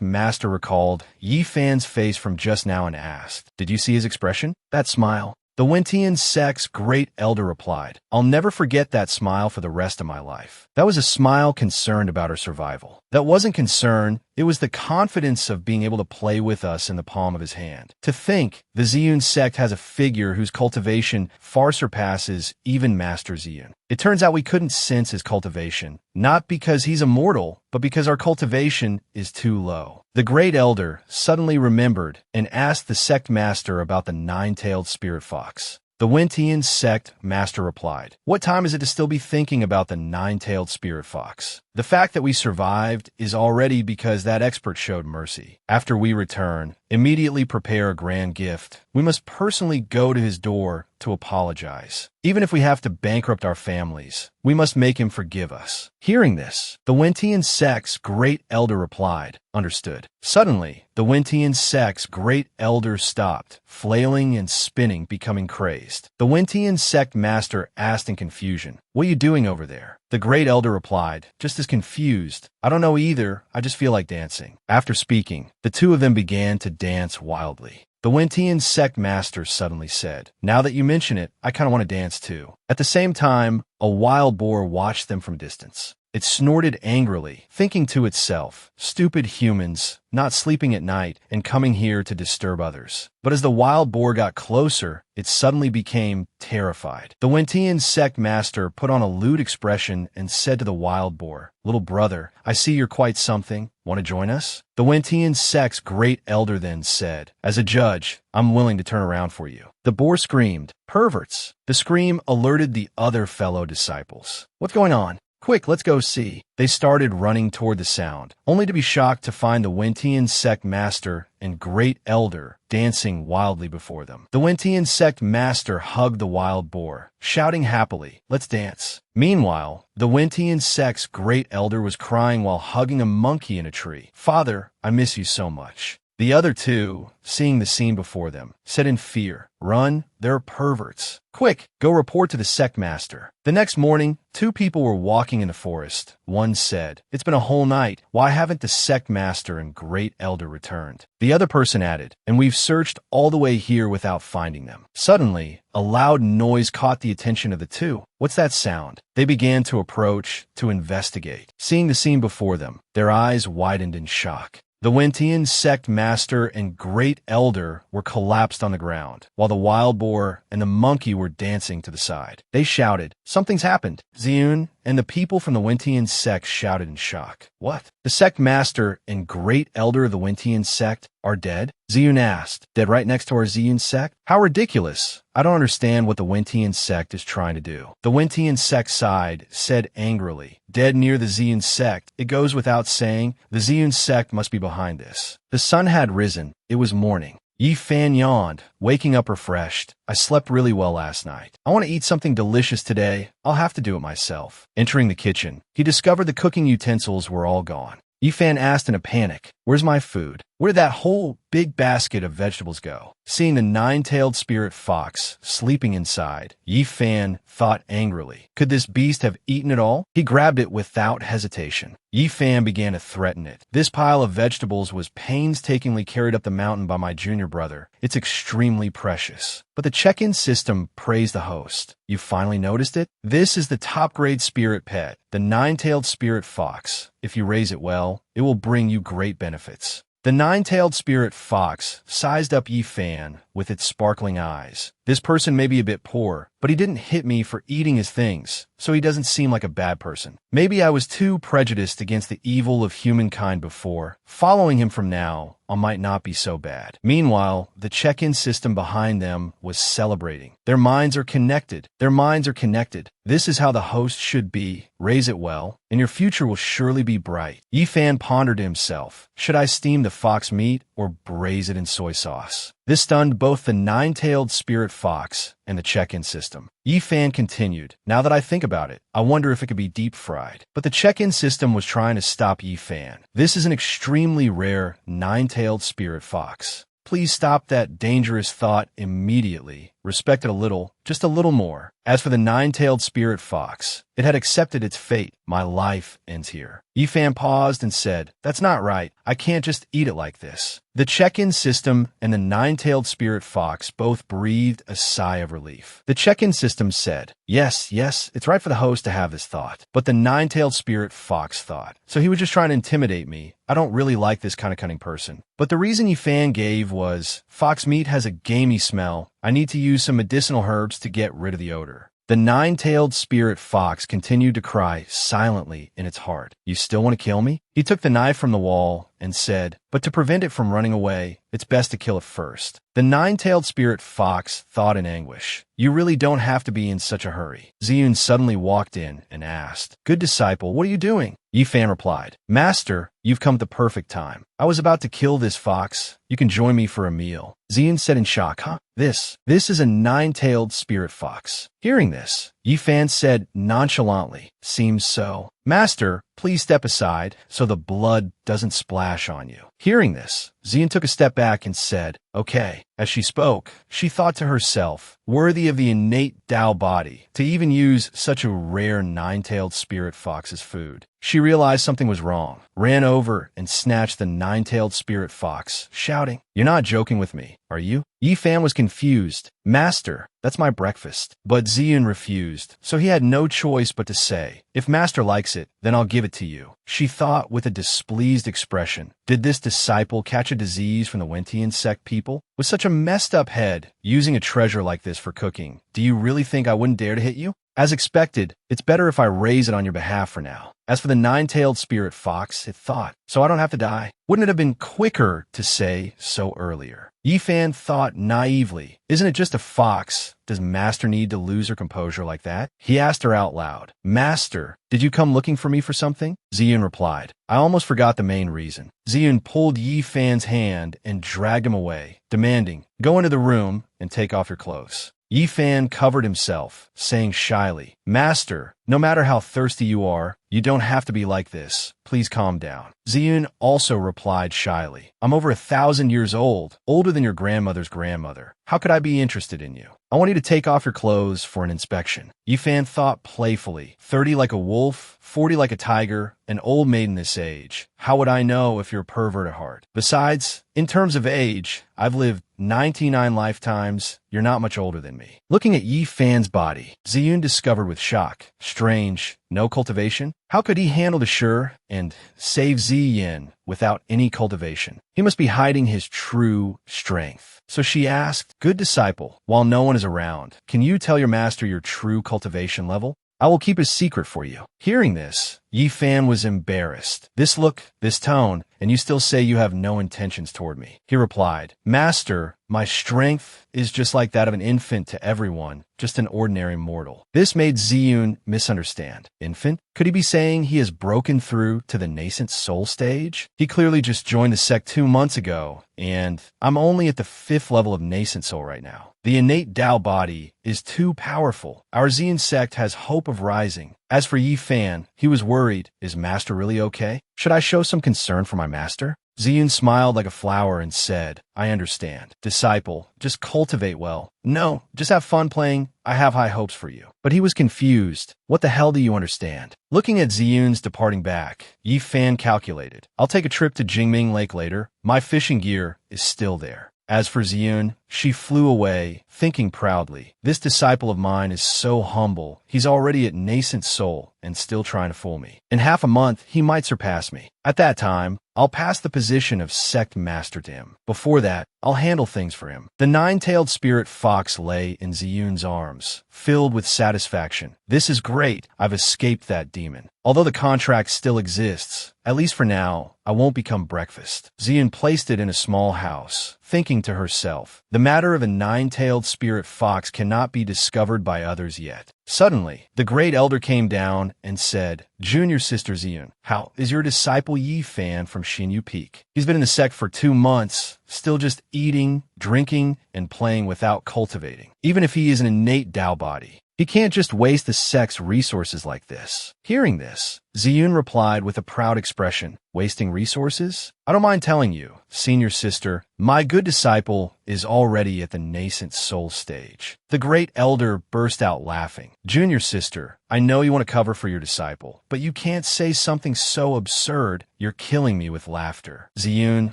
master recalled Yifan's face from just now and asked, "Did you see his expression? That smile?" The Wintian sect's great elder replied, "I'll never forget that smile for the rest of my life." That was a smile concerned about her survival. That wasn't concern, it was the confidence of being able to play with us in the palm of his hand. To think, the Ziyun sect has a figure whose cultivation far surpasses even Master Ziyun. It turns out we couldn't sense his cultivation, not because he's immortal, but because our cultivation is too low. The great elder suddenly remembered and asked the sect master about the nine-tailed spirit fox. The Wintian sect master replied, "What time is it to still be thinking about the nine-tailed spirit fox? The fact that we survived is already because that expert showed mercy. After we return, immediately prepare a grand gift. We must personally go to his door to apologize. Even if we have to bankrupt our families, we must make him forgive us. Hearing this, the Wintian sect's great elder replied, Understood. Suddenly, the Wintian sect's great elder stopped, flailing and spinning, becoming crazed. The Wintian sect master asked in confusion, What are you doing over there? The great elder replied, just as confused, I don't know either, I just feel like dancing. After speaking, the two of them began to dance wildly. The Wintian sect master suddenly said, Now that you mention it, I kind of want to dance too. At the same time, a wild boar watched them from a distance. It snorted angrily, thinking to itself, Stupid humans, not sleeping at night and coming here to disturb others. But as the wild boar got closer, it suddenly became terrified. The Wintian sect master put on a lewd expression and said to the wild boar, Little brother, I see you're quite something. Want to join us? The Wintian sect's great elder then said, As a judge, I'm willing to turn around for you. The boar screamed, Perverts! The scream alerted the other fellow disciples. What's going on? Quick, let's go see. They started running toward the sound, only to be shocked to find the Wintian sect master and great elder dancing wildly before them. The Wintian sect master hugged the wild boar, shouting happily, Let's dance. Meanwhile, the Wintian sect's great elder was crying while hugging a monkey in a tree. Father, I miss you so much. The other two, seeing the scene before them, said in fear, Run, they're perverts. Quick, go report to the sect master. The next morning, two people were walking in the forest. One said, It's been a whole night. Why haven't the sect master and great elder returned? The other person added, And we've searched all the way here without finding them. Suddenly, a loud noise caught the attention of the two. What's that sound? They began to approach, to investigate. Seeing the scene before them, their eyes widened in shock. The Wintian sect master and great elder were collapsed on the ground, while the wild boar and the monkey were dancing to the side. They shouted, Something's happened. Ziyun and the people from the Wintian sect shouted in shock. What? The sect master and great elder of the Wintian sect are dead? Ziyun asked. Dead right next to our Ziyun sect? How ridiculous. I don't understand what the Wintian sect is trying to do. The Wintian sect sighed, said angrily, Dead near the Ziyun sect. It goes without saying, the Ziyun sect must be behind this. The sun had risen. It was morning. Yi Fan yawned, waking up refreshed. I slept really well last night. I want to eat something delicious today. I'll have to do it myself. Entering the kitchen, he discovered the cooking utensils were all gone. Yi Fan asked in a panic, Where's my food? Where did that whole big basket of vegetables go? Seeing the nine-tailed spirit fox sleeping inside, Yi Fan thought angrily, Could this beast have eaten it all? He grabbed it without hesitation. Yi Fan began to threaten it. This pile of vegetables was painstakingly carried up the mountain by my junior brother. It's extremely precious. But the check-in system praised the host. You finally noticed it? This is the top-grade spirit pet, the nine-tailed spirit fox. If you raise it well, it will bring you great benefits. The nine-tailed spirit fox sized up Yi Fan with its sparkling eyes. This person may be a bit poor, but he didn't hit me for eating his things, so he doesn't seem like a bad person. Maybe I was too prejudiced against the evil of humankind before. Following him from now on might not be so bad. Meanwhile, the check-in system behind them was celebrating. Their minds are connected. Their minds are connected. This is how the host should be. Raise it well, and your future will surely be bright. Yi Fan pondered to himself, Should I steam the fox meat or braise it in soy sauce? This stunned both the nine-tailed spirit fox and the check-in system. Yi Fan continued, Now that I think about it, I wonder if it could be deep-fried. But the check-in system was trying to stop Yi Fan. This is an extremely rare nine-tailed spirit fox. Please stop that dangerous thought immediately. Respect it a little, just a little more. As for the nine-tailed spirit fox, it had accepted its fate. My life ends here. Yi Fan paused and said, That's not right. I can't just eat it like this. The check-in system and the nine-tailed spirit fox both breathed a sigh of relief. The check-in system said, Yes, it's right for the host to have this thought. But the nine-tailed spirit fox thought, So he was just trying to intimidate me. I don't really like this kind of cunning person. But the reason Yi Fan gave was, Fox meat has a gamey smell. I need to use some medicinal herbs to get rid of the odor. The nine-tailed spirit fox continued to cry silently in its heart. You still want to kill me? He took the knife from the wall and said, "But to prevent it from running away, it's best to kill it first." The nine-tailed spirit fox thought in anguish, "You really don't have to be in such a hurry." Ziyun suddenly walked in and asked, "Good disciple, what are you doing?" Yifan replied, "Master, you've come at the perfect time. I was about to kill this fox. You can join me for a meal." Ziyun said in shock, "Huh? This is a nine-tailed spirit fox." Hearing this, Yifan said nonchalantly, "Seems so. Master, please step aside so the blood doesn't splash on you." Hearing this, Ziyun took a step back and said, "Okay." As she spoke, she thought to herself, worthy of the innate Tao body, to even use such a rare nine-tailed spirit fox as food. She realized something was wrong, ran over and snatched the nine-tailed spirit fox, shouting, "You're not joking with me, are you?" Yifan was confused. "Master, that's my breakfast." But Ziyun refused, so he had no choice but to say, "If Master likes it, then I'll give it to you." She thought with a displeased expression, did this disciple catch a disease from the Wentian sect people? With such a messed up head, using a treasure like this for cooking, do you really think I wouldn't dare to hit you? As expected, it's better if I raise it on your behalf for now. As for the nine-tailed spirit fox, it thought, so I don't have to die. Wouldn't it have been quicker to say so earlier? Yifan thought naively, isn't it just a fox? Does Master need to lose her composure like that? He asked her out loud, "Master, did you come looking for me for something?" Ziyun replied, "I almost forgot the main reason." Ziyun pulled Yifan's hand and dragged him away, demanding, "Go into the room and take off your clothes." Yifan covered himself, saying shyly, "Master, no matter how thirsty you are, you don't have to be like this. Please calm down." Ziyun also replied shyly, "I'm over 1,000 years old, older than your grandmother's grandmother. How could I be interested in you? I want you to take off your clothes for an inspection." Yifan thought playfully, 30 like a wolf, 40 like a tiger, an old maid in this age. How would I know if you're a pervert at heart? Besides, in terms of age, I've lived 99 lifetimes. You're not much older than me. Looking at Yifan's body, Ziyun discovered with shock, strange, no cultivation? How could he handle the Shi and save Ziyin without any cultivation? He must be hiding his true strength. So she asked, "Good disciple, while no one is around, can you tell your master your true cultivation level? I will keep a secret for you." Hearing this, Yifan was embarrassed. "This look, this tone, and you still say you have no intentions toward me." He replied, "Master, my strength is just like that of an infant to everyone, just an ordinary mortal." This made Ziyun misunderstand. Infant? Could he be saying he has broken through to the nascent soul stage? He clearly just joined the sect 2 months ago, and I'm only at the 5th level of nascent soul right now. The innate Tao body is too powerful. Our Ziyun sect has hope of rising. As for Yifan, he was worried. Is Master really okay? Should I show some concern for my master? Ziyun smiled like a flower and said, "I understand. Disciple, just cultivate well. No, just have fun playing. I have high hopes for you." But he was confused. What the hell do you understand? Looking at Ziyun's departing back, Yifan calculated, "I'll take a trip to Jingming Lake later. My fishing gear is still there." As for Ziyun, she flew away, thinking proudly, "This disciple of mine is so humble. He's already at nascent soul and still trying to fool me. In half a month, he might surpass me. At that time, I'll pass the position of sect master to him. Before that, I'll handle things for him." The nine-tailed spirit fox lay in Ziyun's arms, filled with satisfaction. "This is great. I've escaped that demon. Although the contract still exists, at least for now, I won't become breakfast." Ziyun placed it in a small house, thinking to herself, "The matter of a nine-tailed spirit fox cannot be discovered by others yet." Suddenly, the great elder came down and said, "Junior sister Ziyun, how is your disciple Yifan from Xinyu Peak? He's been in the sect for 2 months, still just eating, drinking, and playing without cultivating. Even if he is an innate Tao body, he can't just waste the sect's resources like this." Hearing this, Ziyun replied with a proud expression, "Wasting resources? I don't mind telling you, senior sister, my good disciple is already at the nascent soul stage." The great elder burst out laughing. "Junior sister, I know you want to cover for your disciple, but you can't say something so absurd. You're killing me with laughter." Ziyun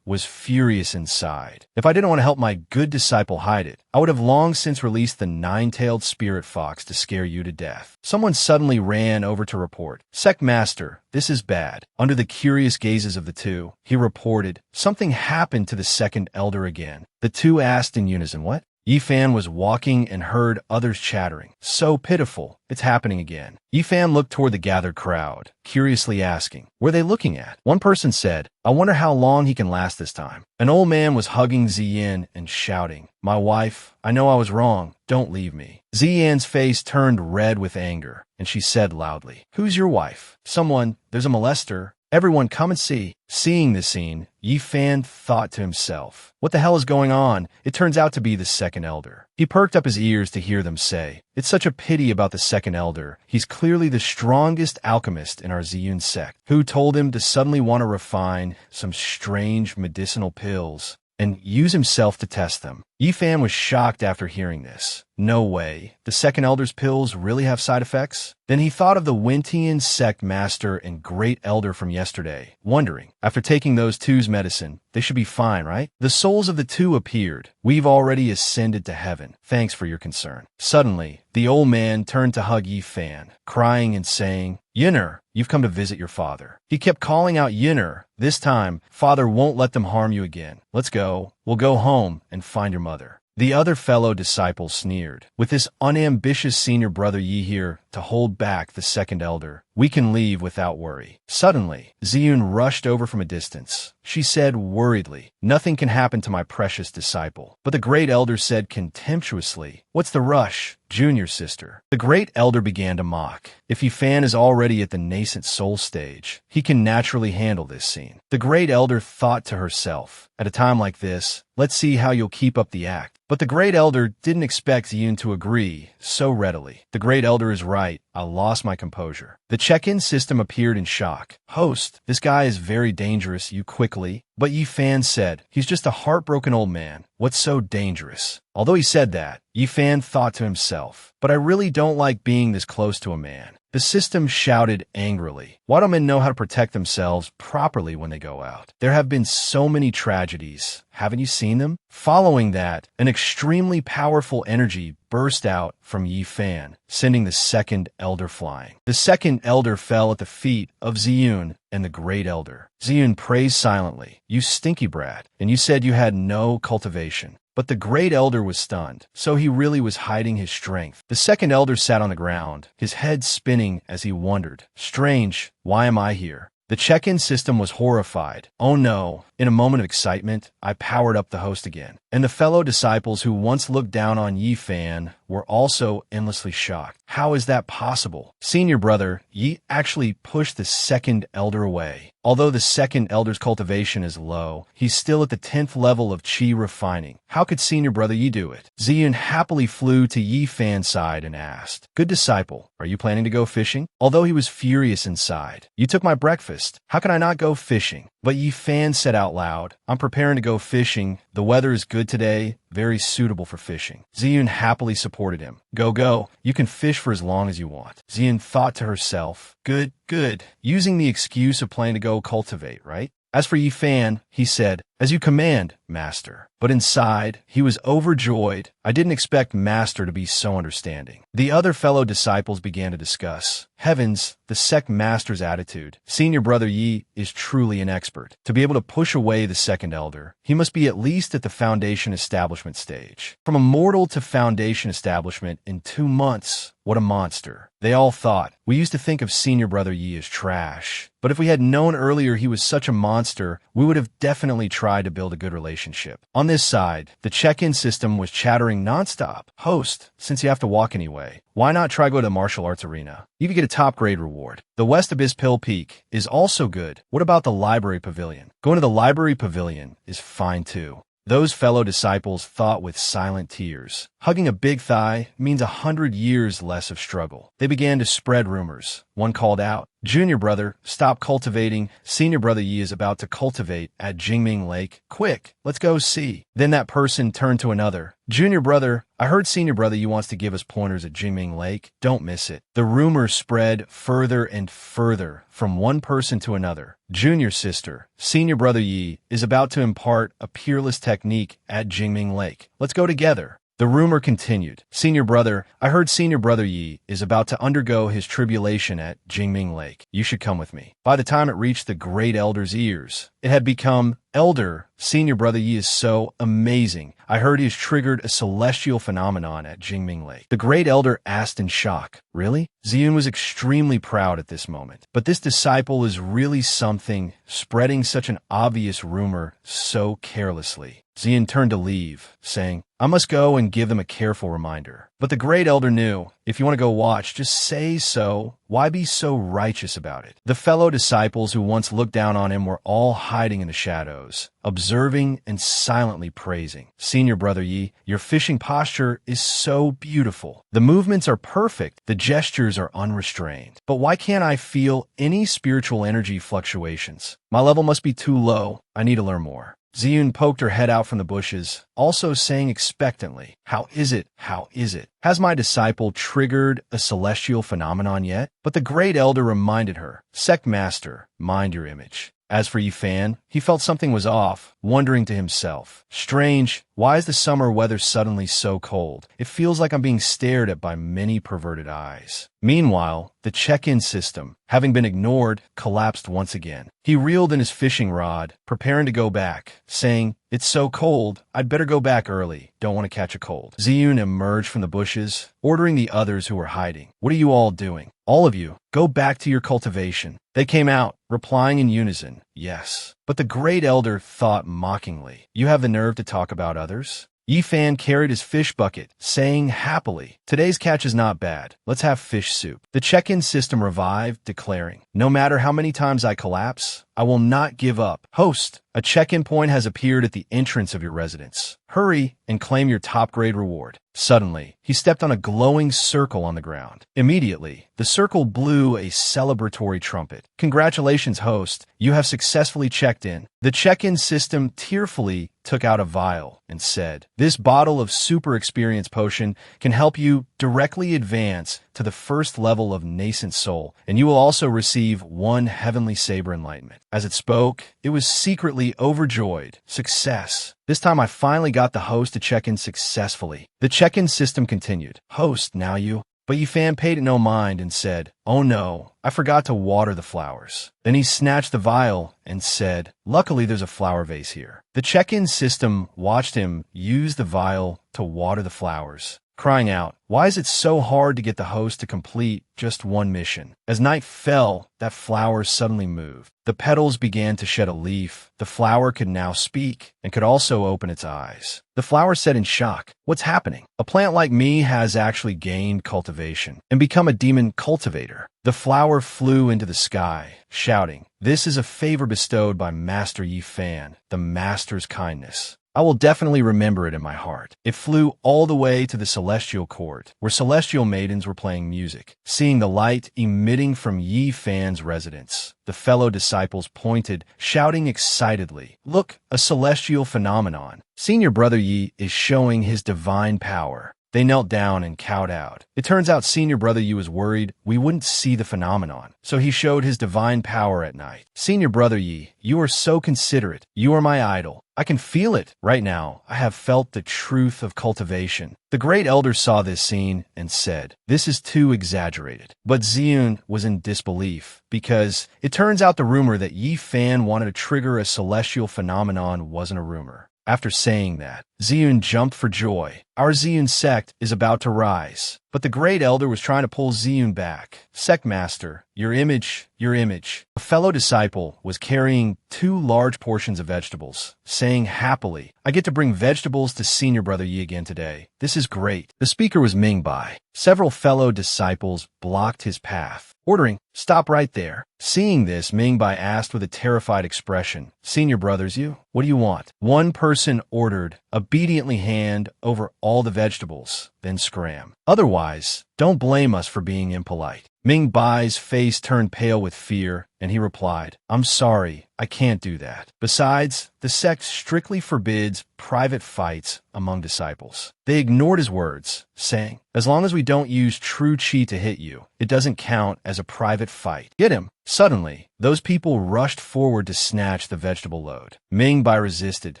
was furious inside. If I didn't want to help my good disciple hide it, I would have long since released the nine-tailed spirit fox to scare you to death. Someone suddenly ran over to report, "Sect Master, this is bad." Under the curious gazes of the two, he reported, "Something happened to the second elder again." The two asked in unison, "What?" Yifan was walking and heard others chattering. So pitiful. It's happening again. Yifan looked toward the gathered crowd, curiously asking, "What are they looking at?" One person said, "I wonder how long he can last this time." An old man was hugging Ziyin and shouting, "My wife, I know I was wrong. Don't leave me." Ziyin's face turned red with anger, and she said loudly, "Who's your wife?" "Someone. There's a molester. Everyone come and see." Seeing this scene, Yifan thought to himself, "What the hell is going on?" It turns out to be the second elder. He perked up his ears to hear them say, "It's such a pity about the second elder. He's clearly the strongest alchemist in our Ziyun sect. Who told him to suddenly want to refine some strange medicinal pills and use himself to test them?" Yifan was shocked after hearing this. No way. The second elder's pills really have side effects? Then he thought of the Wintian sect master and great elder from yesterday, wondering, after taking those two's medicine, they should be fine, right? The souls of the two appeared. "We've already ascended to heaven. Thanks for your concern." Suddenly, the old man turned to hug Yifan, crying and saying, "Yinner, you've come to visit your father." He kept calling out Yinner. "This time, father won't let them harm you again. Let's go. We'll go home and find your mother." The other fellow disciples sneered. "With this unambitious senior brother Yi here to hold back the second elder, we can leave without worry." Suddenly, Ziyun rushed over from a distance. She said worriedly, "Nothing can happen to my precious disciple." But the great elder said contemptuously, "What's the rush, junior sister?" The great elder began to mock. If Yifan is already at the nascent soul stage, he can naturally handle this scene. The great elder thought to herself, "At a time like this, let's see how you'll keep up the act." But the great elder didn't expect Ziyun to agree so readily. "The great elder is right. I lost my composure." The check-in system appeared in shock. "Host, this guy is very dangerous, you quickly." But Yifan said, "He's just a heartbroken old man. What's so dangerous?" Although he said that, Yifan thought to himself, "But I really don't like being this close to a man." The system shouted angrily, "Why don't men know how to protect themselves properly when they go out? There have been so many tragedies. Haven't you seen them?" Following that, an extremely powerful energy burst out from Yifan, sending the second elder flying. The second elder fell at the feet of Ziyun and the great elder. Ziyun praised silently, "You stinky brat, and you said you had no cultivation." But the great elder was stunned, so he really was hiding his strength. The second elder sat on the ground, his head spinning as he wondered, "Strange, why am I here?" The check-in system was horrified. "Oh no." In a moment of excitement, I powered up the host again. And the fellow disciples who once looked down on Yifan were also endlessly shocked. "How is that possible? Senior brother, Yi actually pushed the second elder away. Although the second elder's cultivation is low, he's still at the 10th level of Qi refining. How could senior brother Yi do it?" Ziyun happily flew to Yifan's side and asked, "Good disciple, are you planning to go fishing?" Although he was furious inside, "You took my breakfast. How can I not go fishing?" But Yifan said out loud, "I'm preparing to go fishing. The weather is good today, very suitable for fishing." Ziyun happily supported him. Go. You can fish for as long as you want." Ziyun thought to herself, Good. Using the excuse of planning to go cultivate, right? As for Yifan, he said, "As you command, master." But inside, he was overjoyed. I didn't expect master to be so understanding. The other fellow disciples began to discuss. Heavens, the sect master's attitude. Senior brother Yi is truly an expert. To be able to push away the second elder, he must be at least at the foundation establishment stage. From a mortal to foundation establishment in 2 months. What a monster. They all thought. We used to think of senior brother Yi as trash. But if we had known earlier he was such a monster, we would have definitely tried to build a good relationship. On this side, the check-in system was chattering nonstop. "Host, since you have to walk anyway, why not try go to the martial arts arena? You could get a top-grade reward. The West Abyss Pill Peak is also good. What about the library pavilion? Going to the library pavilion is fine too." Those fellow disciples thought with silent tears. Hugging a big thigh means 100 years less of struggle. They began to spread rumors. One called out, "Junior brother, stop cultivating. Senior brother Yi is about to cultivate at Jingming Lake. Quick, let's go see." Then that person turned to another. "Junior brother, I heard senior brother Yi wants to give us pointers at Jingming Lake. Don't miss it." The rumor spread further and further from one person to another. "Junior sister, senior brother Yi is about to impart a peerless technique at Jingming Lake. Let's go together." The rumor continued. "Senior brother, I heard senior brother Yi is about to undergo his tribulation at Jingming Lake. You should come with me." By the time it reached the great elder's ears, it had become Elder, Senior Brother Yi is so amazing. I heard he has triggered a celestial phenomenon at Jingming Lake. The Great Elder asked in shock, Really? Ziyun was extremely proud at this moment. But this disciple is really something, spreading such an obvious rumor so carelessly. Ziyun turned to leave, saying, I must go and give them a careful reminder. But the Great Elder knew, if you want to go watch, just say so. Why be so righteous about it? The fellow disciples who once looked down on him were all hiding in the shadows, observing and silently praising. Senior Brother Yi, your fishing posture is so beautiful. The movements are perfect. The gestures are unrestrained. But why can't I feel any spiritual energy fluctuations? My level must be too low. I need to learn more. Ziyun poked her head out from the bushes, also saying expectantly, How is it? How is it? Has my disciple triggered a celestial phenomenon yet? But the Great Elder reminded her, Sect Master, mind your image. As for Yi Fan, he felt something was off, wondering to himself, Strange, why is the summer weather suddenly so cold? It feels like I'm being stared at by many perverted eyes. Meanwhile, the check-in system, having been ignored, collapsed once again. He reeled in his fishing rod, preparing to go back, saying, It's so cold, I'd better go back early. Don't want to catch a cold. Ziyun emerged from the bushes, ordering the others who were hiding. What are you all doing? All of you, go back to your cultivation. They came out, replying in unison, Yes. But the Great Elder thought mockingly, You have the nerve to talk about others? Yi Fan carried his fish bucket, saying happily, Today's catch is not bad. Let's have fish soup. The check-in system revived, declaring, No matter how many times I collapse, I will not give up. Host, a check-in point has appeared at the entrance of your residence. Hurry and claim your top-grade reward. Suddenly, he stepped on a glowing circle on the ground. Immediately, the circle blew a celebratory trumpet. Congratulations, host. You have successfully checked in. The check-in system tearfully took out a vial and said, This bottle of super experience potion can help you directly advance to the first level of nascent soul, and you will also receive 1 heavenly saber enlightenment. As it spoke, it was secretly overjoyed. Success. This time I finally got the host to check in successfully. The check-in system continued. Host, now you. But Yi Fan paid it no mind and said, Oh no, I forgot to water the flowers. Then he snatched the vial and said, Luckily there's a flower vase here. The check-in system watched him use the vial to water the flowers, crying out, Why is it so hard to get the host to complete just one mission? As night fell, that flower suddenly moved. The petals began to shed a leaf. The flower could now speak and could also open its eyes. The flower said in shock, What's happening? A plant like me has actually gained cultivation and become a demon cultivator. The flower flew into the sky, shouting, This is a favor bestowed by Master Yi Fan, the Master's kindness. I will definitely remember it in my heart. It flew all the way to the celestial court, where celestial maidens were playing music. Seeing the light emitting from Yi Fan's residence, the fellow disciples pointed, shouting excitedly, Look, a celestial phenomenon. Senior Brother Yi is showing his divine power. They knelt down and cowed out. It turns out Senior Brother Yi was worried we wouldn't see the phenomenon, so he showed his divine power at night. Senior Brother Yi, you are so considerate. You are my idol. I can feel it. Right now, I have felt the truth of cultivation. The Great Elder saw this scene and said, This is too exaggerated. But Ziyun was in disbelief, because it turns out the rumor that Yi Fan wanted to trigger a celestial phenomenon wasn't a rumor. After saying that, Ziyun jumped for joy. Our Ziyun sect is about to rise. But the Great Elder was trying to pull Ziyun back. Sect Master, your image, your image. A fellow disciple was carrying 2 large portions of vegetables, saying happily, I get to bring vegetables to Senior Brother Yi again today. This is great. The speaker was Ming Bai. Several fellow disciples blocked his path, ordering, Stop right there. Seeing this, Ming Bai asked with a terrified expression, Senior Brothers, you? What do you want? One person ordered, obediently hand over all the vegetables, then scram. Otherwise, don't blame us for being impolite. Ming Bai's face turned pale with fear, and he replied, I'm sorry, I can't do that. Besides, the sect strictly forbids private fights among disciples. They ignored his words, saying, As long as we don't use true chi to hit you, it doesn't count as a private fight. Get him. Suddenly, those people rushed forward to snatch the vegetable load. Ming Bai resisted,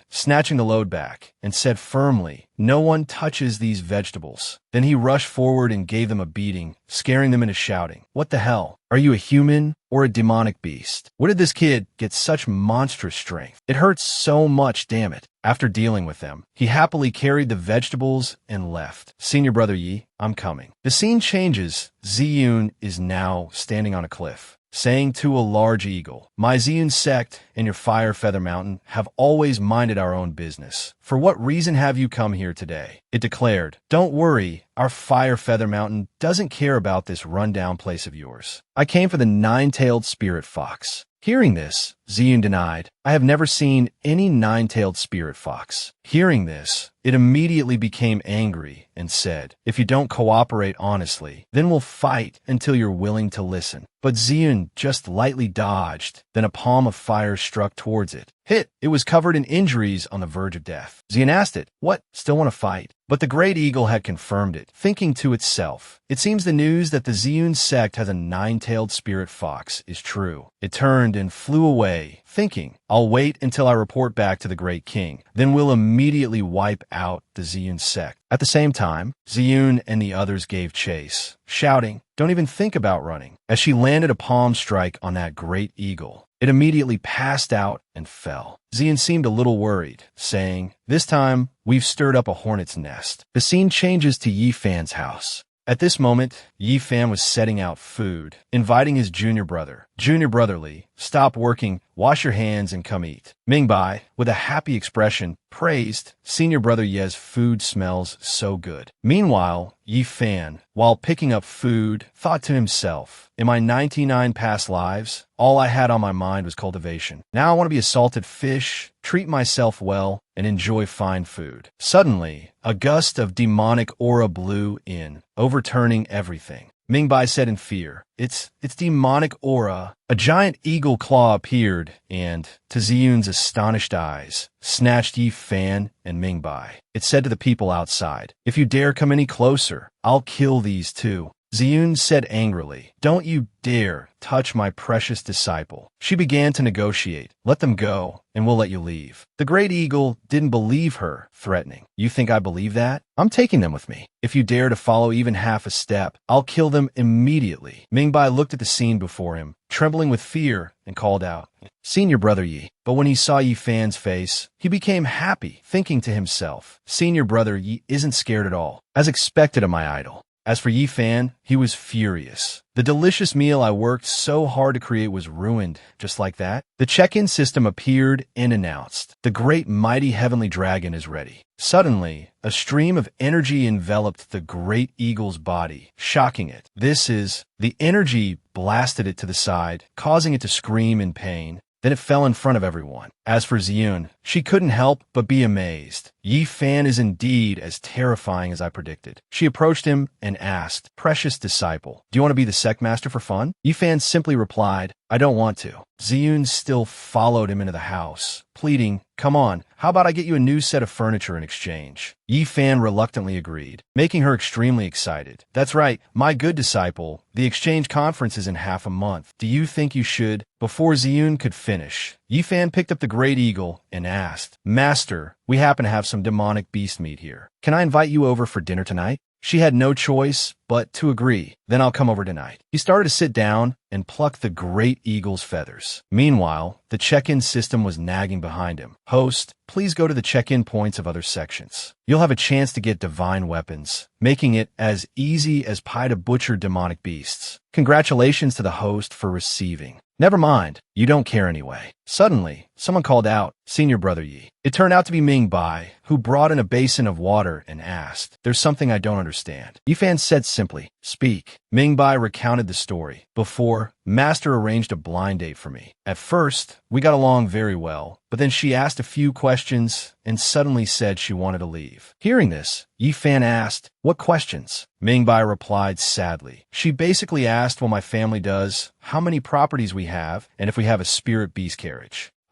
snatching the load back, and said firmly, No one touches these vegetables. Then he rushed forward and gave them a beating, scaring them into shouting, What the hell? Are you a human or a demonic beast? Where did this kid get such such monstrous strength. It hurts so much, damn it. After dealing with them, he happily carried the vegetables and left. Senior brother Yi, I'm coming. The scene changes. Ziyun is now standing on a cliff, saying to a large eagle, "My Ziyun sect and your Fire Feather Mountain have always minded our own business. For what reason have you come here today?" It declared, "Don't worry, our Fire Feather Mountain doesn't care about this rundown place of yours. I came for the nine-tailed spirit fox." Hearing this, Ziyun denied, "I have never seen any nine-tailed spirit fox." Hearing this, it immediately became angry and said, "If you don't cooperate honestly, then we'll fight until you're willing to listen." But Ziyun just lightly dodged, then a palm of fire struck towards it. Hit! It was covered in injuries on the verge of death. Ziyun asked it, "What? Still want to fight?" But the great eagle had confirmed it, thinking to itself, "It seems the news that the Ziyun sect has a nine-tailed spirit fox is true." It turned and flew away, thinking, "I'll wait until I report back to the great king. Then we'll immediately wipe out the Ziyun sect." At the same time, Ziyun and the others gave chase, shouting, "Don't even think about running." As she landed a palm strike on that great eagle, it immediately passed out and fell. Ziyun seemed a little worried, saying, "This time, we've stirred up a hornet's nest." The scene changes to Yi Fan's house. At this moment, Yi Fan was setting out food, inviting his junior brother. "Junior brother Li, stop working, wash your hands and come eat." Mingbai, with a happy expression, praised, "Senior brother Ye's food smells so good." Meanwhile, Yi Fan, while picking up food, thought to himself, "In my 99 past lives, all I had on my mind was cultivation. Now I want to be a salted fish, treat myself well, and enjoy fine food." Suddenly, a gust of demonic aura blew in, overturning everything. Mingbai said in fear, It's demonic aura." A giant eagle claw appeared and, to Ziyun's astonished eyes, snatched Yi Fan and Mingbai. It said to the people outside, "If you dare come any closer, I'll kill these too." Ziyun said angrily, "Don't you dare touch my precious disciple." She began to negotiate. "Let them go, and we'll let you leave." The great eagle didn't believe her, threatening, "You think I believe that? I'm taking them with me. If you dare to follow even half a step, I'll kill them immediately." Mingbai looked at the scene before him, trembling with fear, and called out, "Senior brother Yi." But when he saw Yi Fan's face, he became happy, thinking to himself, "Senior brother Yi isn't scared at all, as expected of my idol." As for Yi Fan, he was furious. The delicious meal I worked so hard to create was ruined, just like that. The check-in system appeared and announced, "The great mighty heavenly dragon is ready." Suddenly, a stream of energy enveloped the great eagle's body, shocking it. The energy blasted it to the side, causing it to scream in pain. Then it fell in front of everyone. As for Ziyun, she couldn't help but be amazed. Yi Fan is indeed as terrifying as I predicted. She approached him and asked, "Precious disciple, do you want to be the sect master for fun?" Yi Fan simply replied, "I don't want to." Ziyun still followed him into the house, pleading, "Come on, how about I get you a new set of furniture in exchange?" Yi Fan reluctantly agreed, making her extremely excited. "That's right, my good disciple. The exchange conference is in half a month. Do you think you should?" Before Ziyun could finish, Yi Fan picked up the great eagle and asked, "Master, we happen to have some demonic beast meat here. Can I invite you over for dinner tonight?" She had no choice but to agree. "Then I'll come over tonight." He started to sit down and pluck the great eagle's feathers. Meanwhile, the check-in system was nagging behind him. "Host, please go to the check-in points of other sections. You'll have a chance to get divine weapons, making it as easy as pie to butcher demonic beasts. Congratulations to the host for receiving." "Never mind, you don't care anyway." Suddenly, someone called out, "Senior brother Yi." It turned out to be Mingbai, who brought in a basin of water and asked, "There's something I don't understand." Yi Fan said simply, "Speak." Mingbai recounted the story. "Before, Master arranged a blind date for me. At first, we got along very well, but then she asked a few questions and suddenly said she wanted to leave." Hearing this, Yi Fan asked, "What questions?" Mingbai replied sadly, "She basically asked what my family does, how many properties we have, and if we have a spirit beast carriage."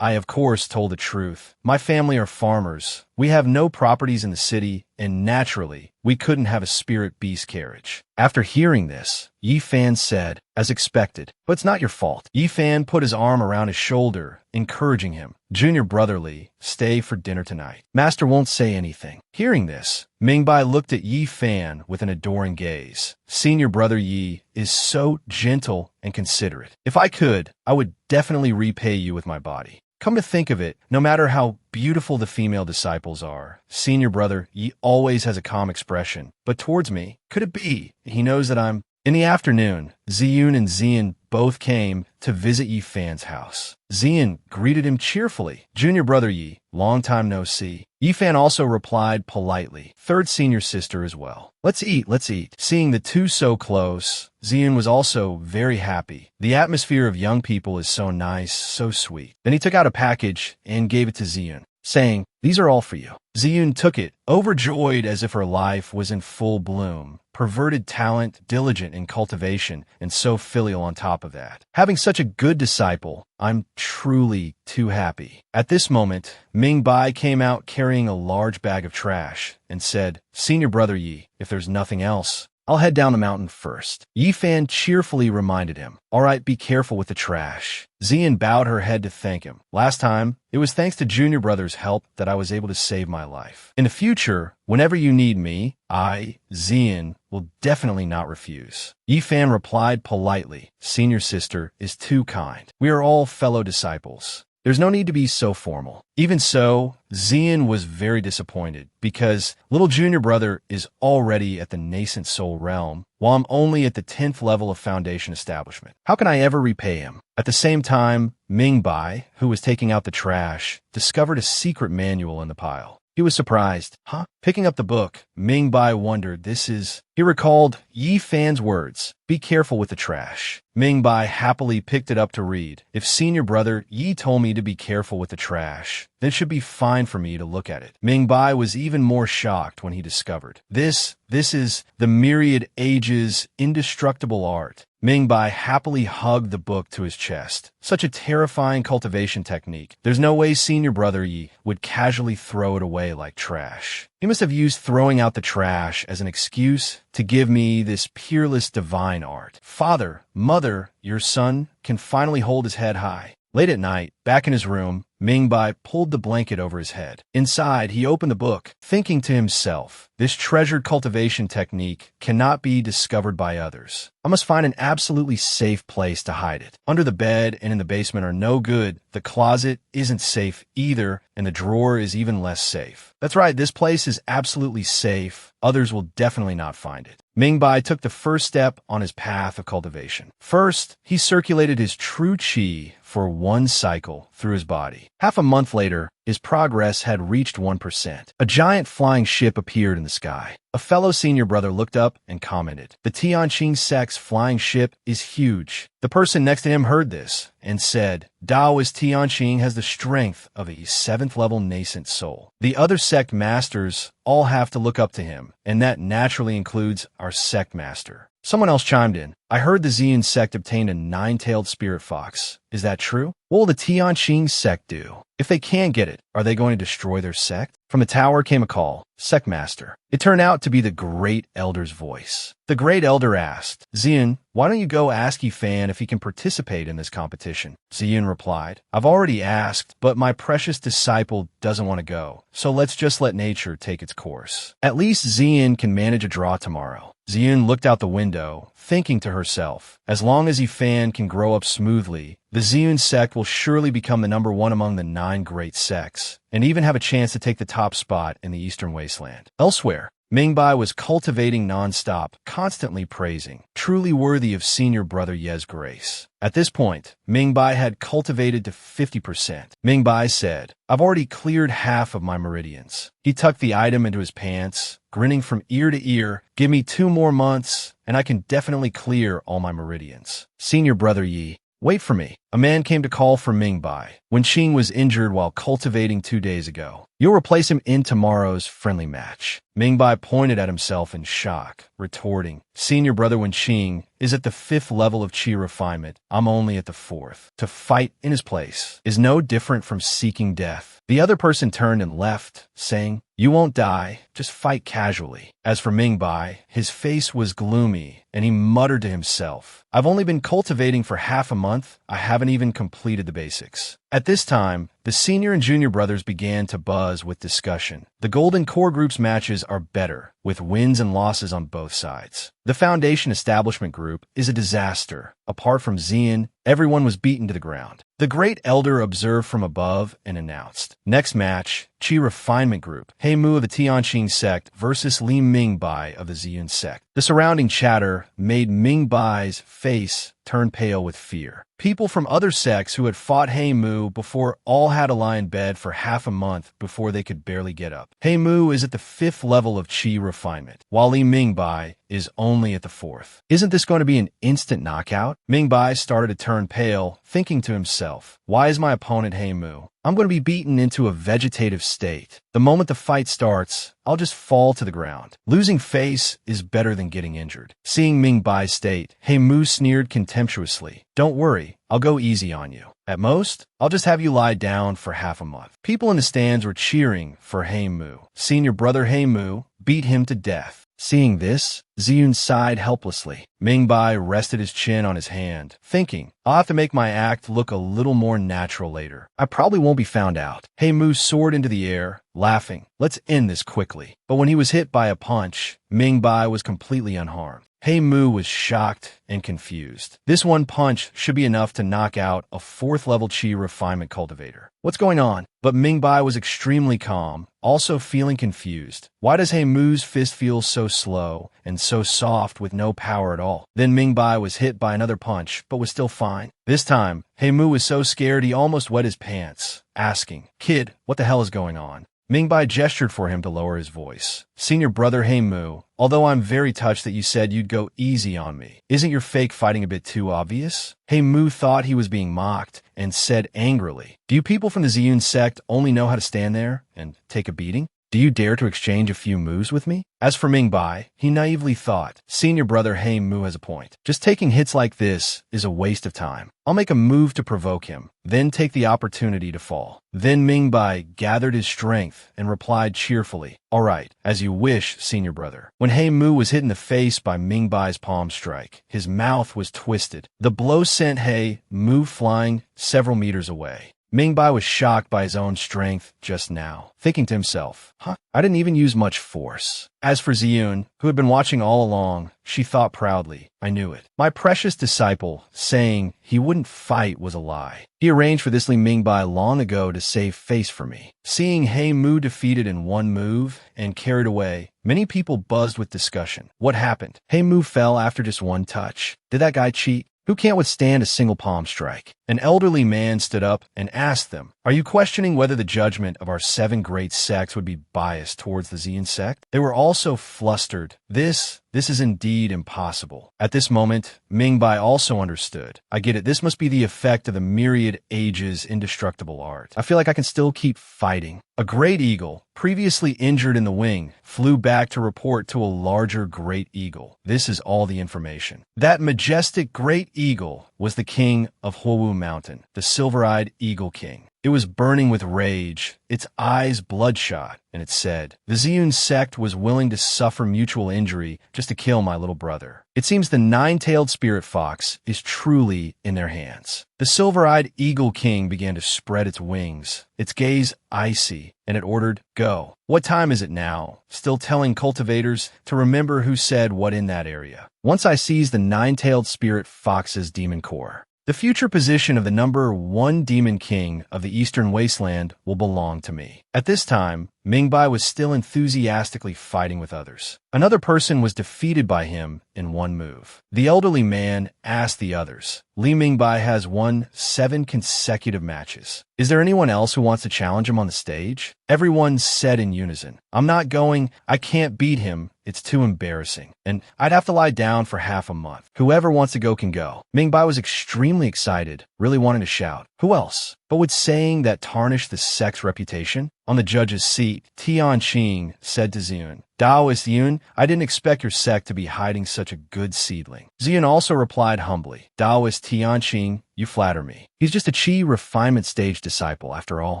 I, of course, told the truth. "My family are farmers. We have no properties in the city, and naturally, we couldn't have a spirit beast carriage. After hearing this, Yi Fan said, as expected, but it's not your fault. Yi Fan put his arm around his shoulder, encouraging him. Junior brother Li, stay for dinner tonight. Master won't say anything. Hearing this, Mingbai looked at Yi Fan with an adoring gaze. Senior brother Yi is so gentle and considerate. If I could, I would definitely repay you with my body. Come to think of it, no matter how beautiful the female disciples are, senior brother Yi always has a calm expression. But towards me, could it be he knows that I'm... In the afternoon, Ziyun and Zian both came to visit Yi Fan's house. Zian greeted him cheerfully. Junior brother Yi, long time no see. Yi Fan also replied politely. Third senior sister as well. Let's eat, let's eat. Seeing the two so close, Zian was also very happy. The atmosphere of young people is so nice, so sweet. Then he took out a package and gave it to Ziyun, saying, these are all for you. Ziyun took it, overjoyed as if her life was in full bloom. Perverted talent, diligent in cultivation, and so filial on top of that. Having such a good disciple, I'm truly too happy. At this moment, Ming Bai came out carrying a large bag of trash and said, Senior brother Yi, if there's nothing else, I'll head down the mountain first. Yi Fan cheerfully reminded him, all right, be careful with the trash. Zian bowed her head to thank him. Last time, it was thanks to Junior Brother's help that I was able to save my life. In the future, whenever you need me, I, Zian, will definitely not refuse. Yi Fan replied politely, Senior sister is too kind. We are all fellow disciples. There's no need to be so formal. Even so, Zian was very disappointed because little junior brother is already at the nascent soul realm, while I'm only at the 10th level of foundation establishment. How can I ever repay him? At the same time, Ming Bai, who was taking out the trash, discovered a secret manual in the pile. He was surprised. Huh? Picking up the book, Ming Bai wondered, He recalled Yi Fan's words, be careful with the trash. Ming Bai happily picked it up to read. If senior brother Yi told me to be careful with the trash, then it should be fine for me to look at it. Ming Bai was even more shocked when he discovered. This is the myriad ages indestructible art. Ming Bai happily hugged the book to his chest. Such a terrifying cultivation technique. There's no way senior brother Yi would casually throw it away like trash. He must have used throwing out the trash as an excuse to give me this peerless divine art. Father, mother, your son can finally hold his head high. Late at night, back in his room, Ming Bai pulled the blanket over his head. Inside, he opened the book, thinking to himself, this treasured cultivation technique cannot be discovered by others. I must find an absolutely safe place to hide it. Under the bed and in the basement are no good. The closet isn't safe either, and the drawer is even less safe. That's right, this place is absolutely safe. Others will definitely not find it. Ming Bai took the first step on his path of cultivation. First, he circulated his true qi for 1 cycle through his body. Half a month later, his progress had reached 1%. A giant flying ship appeared in the sky. A fellow senior brother looked up and commented, the Tianqing sect's flying ship is huge. The person next to him heard this and said, Taoist Tianqing has the strength of a 7th level nascent soul. The other sect masters all have to look up to him, and that naturally includes our sect master. Someone else chimed in. I heard the Xian sect obtained a 9-tailed spirit fox. Is that true? What will the Tianqing sect do? If they can't get it, are they going to destroy their sect? From the tower came a call. Sect master. It turned out to be the Great Elder's voice. The Great Elder asked, Xian, why don't you go ask Yi Fan if he can participate in this competition? Xian replied, I've already asked, but my precious disciple doesn't want to go, so let's just let nature take its course. At least Xian can manage a draw tomorrow. Xian looked out the window, thinking to herself, as long as Yi Fan can grow up smoothly, the Xian sect will surely become the #1 among the 9 great sects, and even have a chance to take the top spot in the Eastern Wasteland. Elsewhere, Ming Bai was cultivating non-stop, constantly praising, truly worthy of senior brother Ye's grace. At this point, Ming Bai had cultivated to 50%. Ming Bai said, I've already cleared half of my meridians. He tucked the item into his pants, grinning from ear to ear, give me 2 more months, and I can definitely clear all my meridians. Senior brother Yi, wait for me. A man came to call for Ming Bai when Qing was injured while cultivating 2 days ago. You'll replace him in tomorrow's friendly match. Mingbai pointed at himself in shock, retorting, Senior brother Wenqing is at the 5th level of Qi refinement. I'm only at the 4th. To fight in his place is no different from seeking death. The other person turned and left, saying, You won't die, just fight casually. As for Mingbai, his face was gloomy, and he muttered to himself, I've only been cultivating for half a month. I haven't even completed the basics. At this time, the senior and junior brothers began to buzz with discussion. The Golden Core Group's matches are better, with wins and losses on both sides. The Foundation Establishment Group is a disaster. Apart from Xian, everyone was beaten to the ground. The Great Elder observed from above and announced, Next match, Qi Refinement Group, He Mu of the Tianqing sect versus Li Mingbai of the Ziyun sect. The surrounding chatter made Mingbai's face turn pale with fear. People from other sects who had fought He Mu before all had to lie in bed for half a month before they could barely get up. He Mu is at the 5th level of Qi refinement, while Li Mingbai is only at the 4th. Isn't this going to be an instant knockout? Mingbai started to turn pale, thinking to himself, Why is my opponent He Mu? I'm going to be beaten into a vegetative state. The moment the fight starts, I'll just fall to the ground. Losing face is better than getting injured. Seeing Mingbai's state, He Mu sneered contemptuously. Don't worry, I'll go easy on you. At most, I'll just have you lie down for half a month. People in the stands were cheering for He Mu. Senior brother He Mu beat him to death. Seeing this, Ziyun sighed helplessly. Mingbai rested his chin on his hand, thinking, I'll have to make my act look a little more natural later. I probably won't be found out. He Mu soared into the air, laughing. Let's end this quickly. But when he was hit by a punch, Mingbai was completely unharmed. He Mu was shocked and confused. This one punch should be enough to knock out a 4th level Qi refinement cultivator. What's going on? But Mingbai was extremely calm, also feeling confused. Why does He Mu's fist feel so slow and so soft with no power at all? Then Mingbai was hit by another punch, but was still fine. This time, He Mu was so scared he almost wet his pants, asking, Kid, what the hell is going on? Mingbai gestured for him to lower his voice. Senior brother He Mu, although I'm very touched that you said you'd go easy on me, isn't your fake fighting a bit too obvious? He Mu thought he was being mocked and said angrily, Do you people from the Ziyun sect only know how to stand there and take a beating? Do you dare to exchange a few moves with me? As for Mingbai, he naively thought, Senior brother He Mu has a point. Just taking hits like this is a waste of time. I'll make a move to provoke him, then take the opportunity to fall. Then Mingbai gathered his strength and replied cheerfully, All right, as you wish, senior brother. When He Mu was hit in the face by Mingbai's palm strike, his mouth was twisted. The blow sent He Mu flying several meters away. Mingbai was shocked by his own strength just now, thinking to himself, I didn't even use much force. As for Ziyun, who had been watching all along, she thought proudly, I knew it. My precious disciple, saying he wouldn't fight was a lie. He arranged for this Li Mingbai long ago to save face for me. Seeing He Mu defeated in one move and carried away, many people buzzed with discussion. What happened? He Mu fell after just one touch. Did that guy cheat? Who can't withstand a single palm strike? An elderly man stood up and asked them, Are you questioning whether the judgment of our 7 great sects would be biased towards the Ziyun sect? They were all so flustered. This is indeed impossible. At this moment, Mingbai also understood. I get it. This must be the effect of the myriad ages indestructible art. I feel like I can still keep fighting. A great eagle, previously injured in the wing, flew back to report to a larger great eagle. This is all the information. That majestic great eagle was the king of Huowu Mountain, the silver-eyed eagle king. It was burning with rage, its eyes bloodshot, and it said, The Ziyun sect was willing to suffer mutual injury just to kill my little brother. It seems the 9-tailed spirit fox is truly in their hands. The silver-eyed eagle king began to spread its wings, its gaze icy, and it ordered, Go. What time is it now? Still telling cultivators to remember who said what in that area. Once I seize the 9-tailed spirit fox's demon core, the future position of the number 1 demon king of the Eastern Wasteland will belong to me. At this time, Mingbai was still enthusiastically fighting with others. Another person was defeated by him in one move. The elderly man asked the others, Li Mingbai has won 7 consecutive matches. Is there anyone else who wants to challenge him on the stage? Everyone said in unison, I'm not going, I can't beat him, it's too embarrassing, and I'd have to lie down for half a month. Whoever wants to go can go. Mingbai was extremely excited, really wanting to shout, Who else? But would saying that tarnish the sect's reputation? On the judge's seat, Tianqing said to Ziyun, Taoist Yun, I didn't expect your sect to be hiding such a good seedling. Ziyun also replied humbly, Taoist Tianqing, you flatter me. He's just a Qi refinement stage disciple, after all.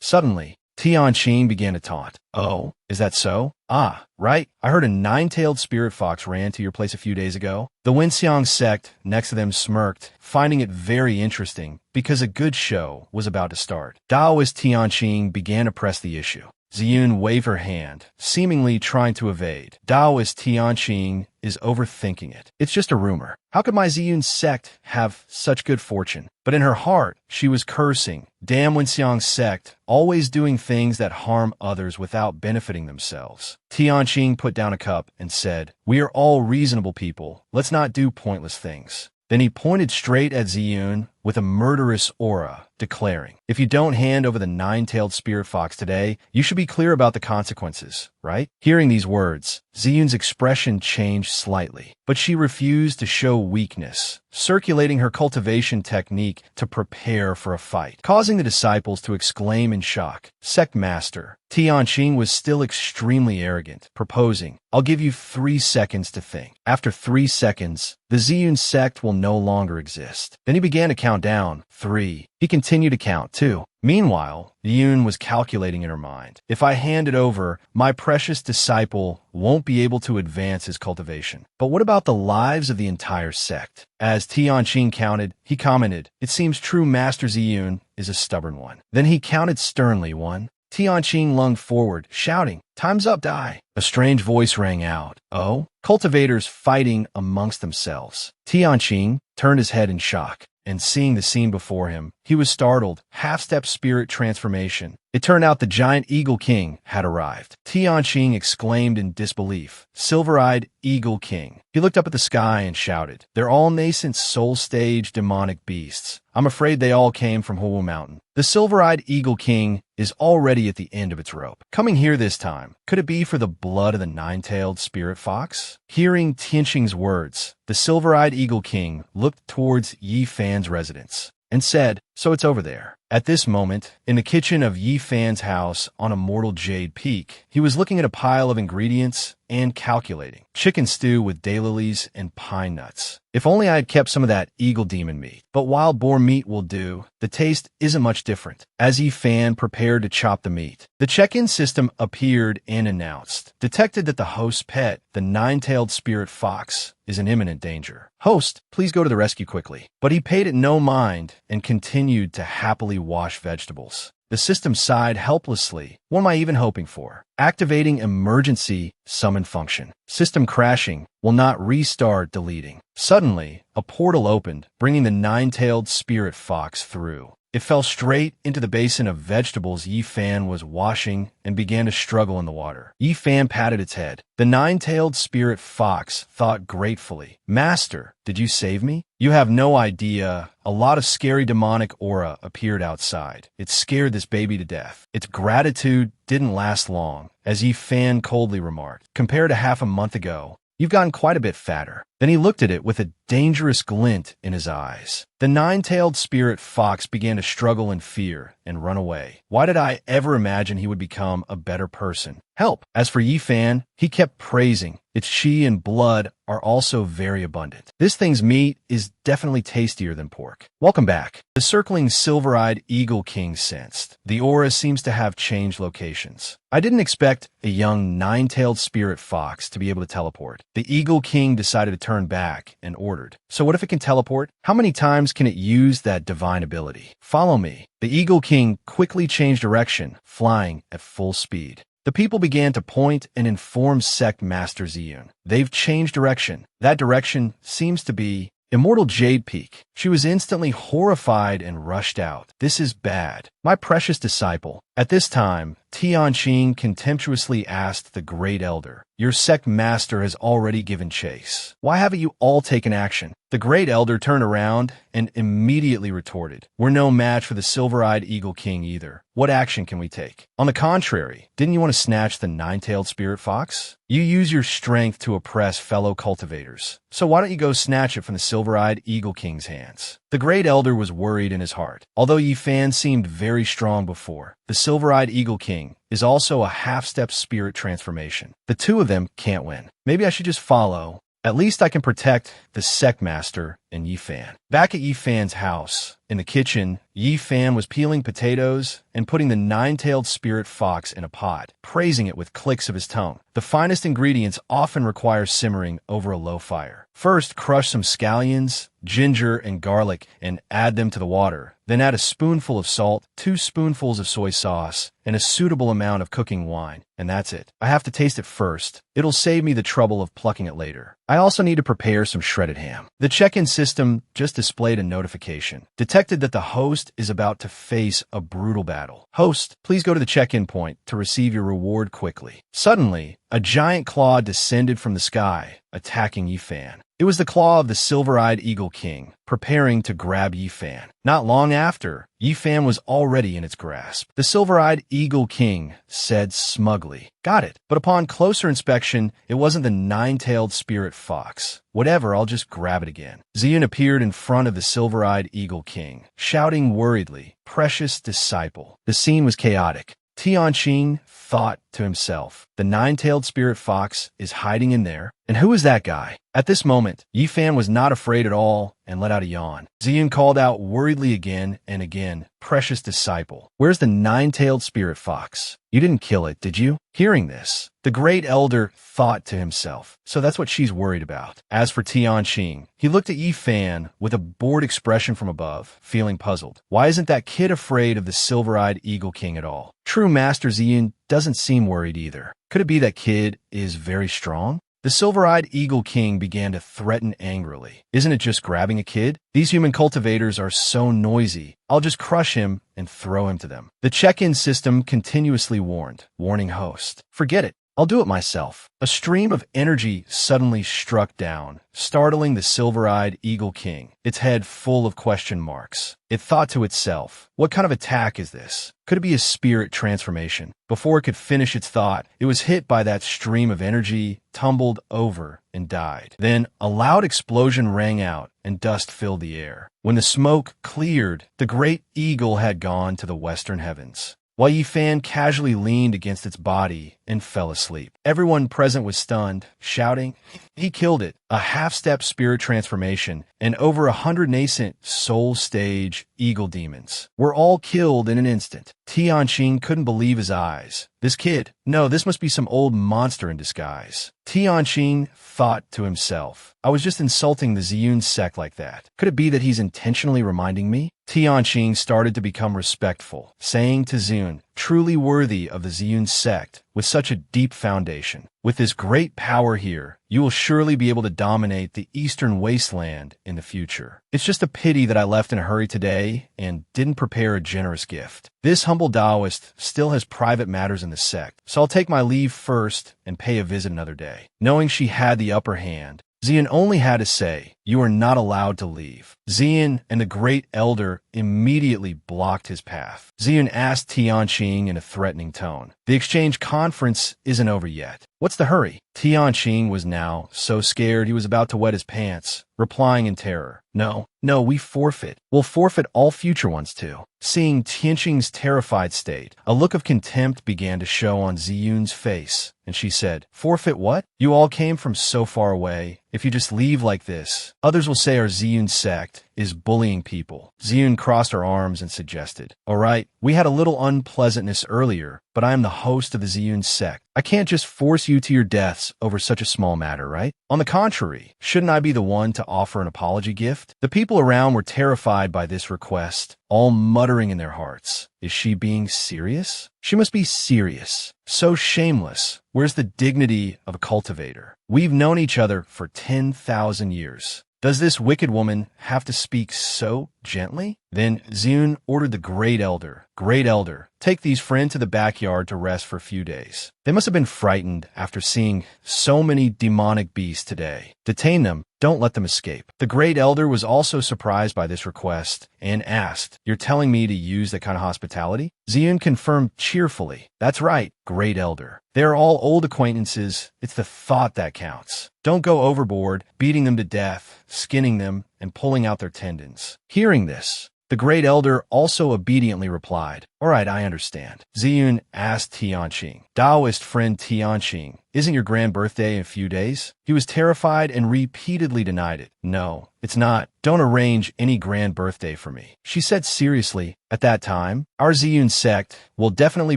Suddenly, Tianqing began to taunt. Oh, is that so? Ah, right. I heard a nine-tailed spirit fox ran to your place a few days ago. The Wenxiang sect next to them smirked, finding it very interesting because a good show was about to start. Taoist Tianqing began to press the issue. Ziyun waved her hand, seemingly trying to evade. Taoist Tianqing is overthinking it. It's just a rumor. How could my Ziyun sect have such good fortune? But in her heart, she was cursing. Damn Wenxiang sect, always doing things that harm others without benefiting themselves. Tianqing put down a cup and said, We are all reasonable people. Let's not do pointless things. Then he pointed straight at Ziyun with a murderous aura, declaring, If you don't hand over the nine-tailed spirit fox today, you should be clear about the consequences, right? Hearing these words, Ziyun's expression changed slightly, but she refused to show weakness, circulating her cultivation technique to prepare for a fight, causing the disciples to exclaim in shock. Sect Master Tianqing was still extremely arrogant, proposing, I'll give you 3 seconds to think. After 3 seconds, the Ziyun sect will no longer exist. Then he began to count down. 3. He continued to count 2. Meanwhile, Yun was calculating in her mind. If I hand it over, my precious disciple won't be able to advance his cultivation. But what about the lives of the entire sect? As Tianqing counted, he commented, It seems true Master Ziyun is a stubborn one. Then he counted sternly 1. Tianqing lunged forward, shouting, Time's up, die. A strange voice rang out. Oh? Cultivators fighting amongst themselves. Tianqing turned his head in shock, and seeing the scene before him, he was startled. Half-step spirit transformation. It turned out the giant Eagle King had arrived. Tianqing exclaimed in disbelief, Silver-eyed Eagle King. He looked up at the sky and shouted, They're all nascent soul-stage demonic beasts. I'm afraid they all came from Huo Mountain. The Silver-eyed Eagle King is already at the end of its rope. Coming here this time, could it be for the blood of the nine-tailed spirit fox? Hearing Tianqing's words, the Silver-eyed Eagle King looked towards Yi Fan's residence and said, So it's over there. At this moment, in the kitchen of Yi Fan's house on Immortal Jade Peak, he was looking at a pile of ingredients and calculating. Chicken stew with daylilies and pine nuts. If only I had kept some of that eagle demon meat. But wild boar meat will do. The taste isn't much different. As Yi Fan prepared to chop the meat, the check-in system appeared and announced, detected that the host's pet, the nine-tailed spirit fox, is in imminent danger. Host, please go to the rescue quickly. But he paid it no mind and continued to happily wash vegetables. The system sighed helplessly. What am I even hoping for? Activating emergency summon function. System crashing. Will not restart deleting. Suddenly, a portal opened, bringing the nine-tailed spirit fox through. It fell straight into the basin of vegetables Yi Fan was washing and began to struggle in the water. Yi Fan patted its head. The nine-tailed spirit fox thought gratefully, Master, did you save me? You have no idea. A lot of scary demonic aura appeared outside. It scared this baby to death. Its gratitude didn't last long, as Yi Fan coldly remarked. Compared to half a month ago, you've gotten quite a bit fatter. Then he looked at it with a dangerous glint in his eyes. The nine-tailed spirit fox began to struggle in fear and run away. Why did I ever imagine he would become a better person? Help! As for Yi Fan, he kept praising. Its qi and blood are also very abundant. This thing's meat is definitely tastier than pork. Welcome back. The circling silver-eyed Eagle King sensed. The aura seems to have changed locations. I didn't expect a young nine-tailed spirit fox to be able to teleport. The Eagle King decided to turn back and ordered, So what if it can teleport? How many times can it use that divine ability? Follow me. The Eagle King quickly changed direction, flying at full speed. The people began to point and inform Sect Master Ziyun. They've changed direction. That direction seems to be Immortal Jade Peak. She was instantly horrified and rushed out. This is bad. My precious disciple. At this time, Tianqing contemptuously asked the Great Elder, Your sect master has already given chase. Why haven't you all taken action? The Great Elder turned around and immediately retorted, We're no match for the Silver-eyed Eagle King either. What action can we take? On the contrary, didn't you want to snatch the nine-tailed spirit fox? You use your strength to oppress fellow cultivators. So why don't you go snatch it from the Silver-eyed Eagle King's hands? The great elder was worried in his heart. Although Yi Fan seemed very strong before, the Silver-Eyed Eagle King is also a half-step spirit transformation. The two of them can't win. Maybe I should just follow. At least I can protect the sect master and Yi Fan. Back at Yi Fan's house, in the kitchen, Yi Fan was peeling potatoes and putting the nine-tailed spirit fox in a pot, praising it with clicks of his tongue. The finest ingredients often require simmering over a low fire. First, crush some scallions, ginger, and garlic and add them to the water. Then add a spoonful of salt, 2 spoonfuls of soy sauce, and a suitable amount of cooking wine. And that's it. I have to taste it first. It'll save me the trouble of plucking it later. I also need to prepare some shredded ham. The check-in system just displayed a notification. Detected that the host is about to face a brutal battle. Host, please go to the check-in point to receive your reward quickly. Suddenly, a giant claw descended from the sky, attacking Yi Fan. It was the claw of the Silver-Eyed Eagle King, preparing to grab Yi Fan. Not long after, Yi Fan was already in its grasp. The Silver-Eyed Eagle King said smugly, "Got it." But upon closer inspection, it wasn't the nine-tailed spirit fox. Whatever, I'll just grab it again. Ziyun appeared in front of the Silver-Eyed Eagle King, shouting worriedly, "Precious disciple." The scene was chaotic. Tianqing thought to himself, the nine-tailed spirit fox is hiding in there. And who is that guy? At this moment, Yi Fan was not afraid at all and let out a yawn. Ziyun called out worriedly again and again, "Precious disciple, where's the nine-tailed spirit fox? You didn't kill it, did you?" Hearing this, the great elder thought to himself, so that's what she's worried about. As for Tianqing, he looked at Yi Fan with a bored expression from above, feeling puzzled. Why isn't that kid afraid of the Silver-Eyed Eagle King at all? True Master Ziyun doesn't seem worried either. Could it be that kid is very strong? The Silver-Eyed Eagle King began to threaten angrily. Isn't it just grabbing a kid? These human cultivators are so noisy. I'll just crush him and throw him to them. The check-in system continuously warned, warning host. Forget it. I'll do it myself. A stream of energy suddenly struck down, startling the Silver-Eyed Eagle King, its head full of question marks. It thought to itself, what kind of attack is this? Could it be a spirit transformation? Before it could finish its thought, it was hit by that stream of energy, tumbled over, and died. Then a loud explosion rang out, and dust filled the air. When the smoke cleared, the great eagle had gone to the western heavens, while Yi Fan casually leaned against its body and fell asleep. Everyone present was stunned, shouting, "He killed it!" A half-step spirit transformation and over 100 nascent soul stage eagle demons were all killed in an instant. Tianqing couldn't believe his eyes. This kid? No, this must be some old monster in disguise. Tianqing thought to himself, I was just insulting the Ziyun sect like that. Could it be that he's intentionally reminding me? Tianqing started to become respectful, saying to Ziyun, truly worthy of the Ziyun sect, with such a deep foundation. With this great power here, you will surely be able to dominate the eastern wasteland in the future. It's just a pity that I left in a hurry today and didn't prepare a generous gift. This humble Taoist still has private matters in the sect, so I'll take my leave first and pay a visit another day. Knowing she had the upper hand, Ziyun only had to say, you are not allowed to leave. Ziyun and the great elder immediately blocked his path. Ziyun asked Tianqing in a threatening tone, the exchange conference isn't over yet. What's the hurry? Tianqing was now so scared he was about to wet his pants, replying in terror, No, we forfeit. We'll forfeit all future ones too. Seeing Tianqing's terrified state, a look of contempt began to show on Ziyun's face, and she said, forfeit what? You all came from so far away. If you just leave like this, others will say our Ziyun sect is bullying people. Ziyun crossed her arms and suggested, all right, we had a little unpleasantness earlier, but I am the host of the Ziyun sect. I can't just force you to your deaths over such a small matter, right? On the contrary, shouldn't I be the one to offer an apology gift? The people around were terrified by this request, all muttering in their hearts. Is she being serious? She must be serious. So shameless. Where's the dignity of a cultivator? We've known each other for 10,000 years. Does this wicked woman have to speak so gently? Then Ziyun ordered the Great Elder, take these friends to the backyard to rest for a few days. They must have been frightened after seeing so many demonic beasts today. Detain them Don't let them escape. The great elder was also surprised by this request and asked, "You're telling me to use that kind of hospitality?" Ziyun confirmed cheerfully, "That's right, great elder. They're all old acquaintances. It's the thought that counts. Don't go overboard, beating them to death, skinning them, and pulling out their tendons." Hearing this, the great elder also obediently replied, "All right, I understand." Ziyun asked Tianqing, "Taoist friend Tianqing, isn't your grand birthday in a few days?" He was terrified and repeatedly denied it. "No, it's not. Don't arrange any grand birthday for me." She said seriously, "At that time, our Ziyun sect will definitely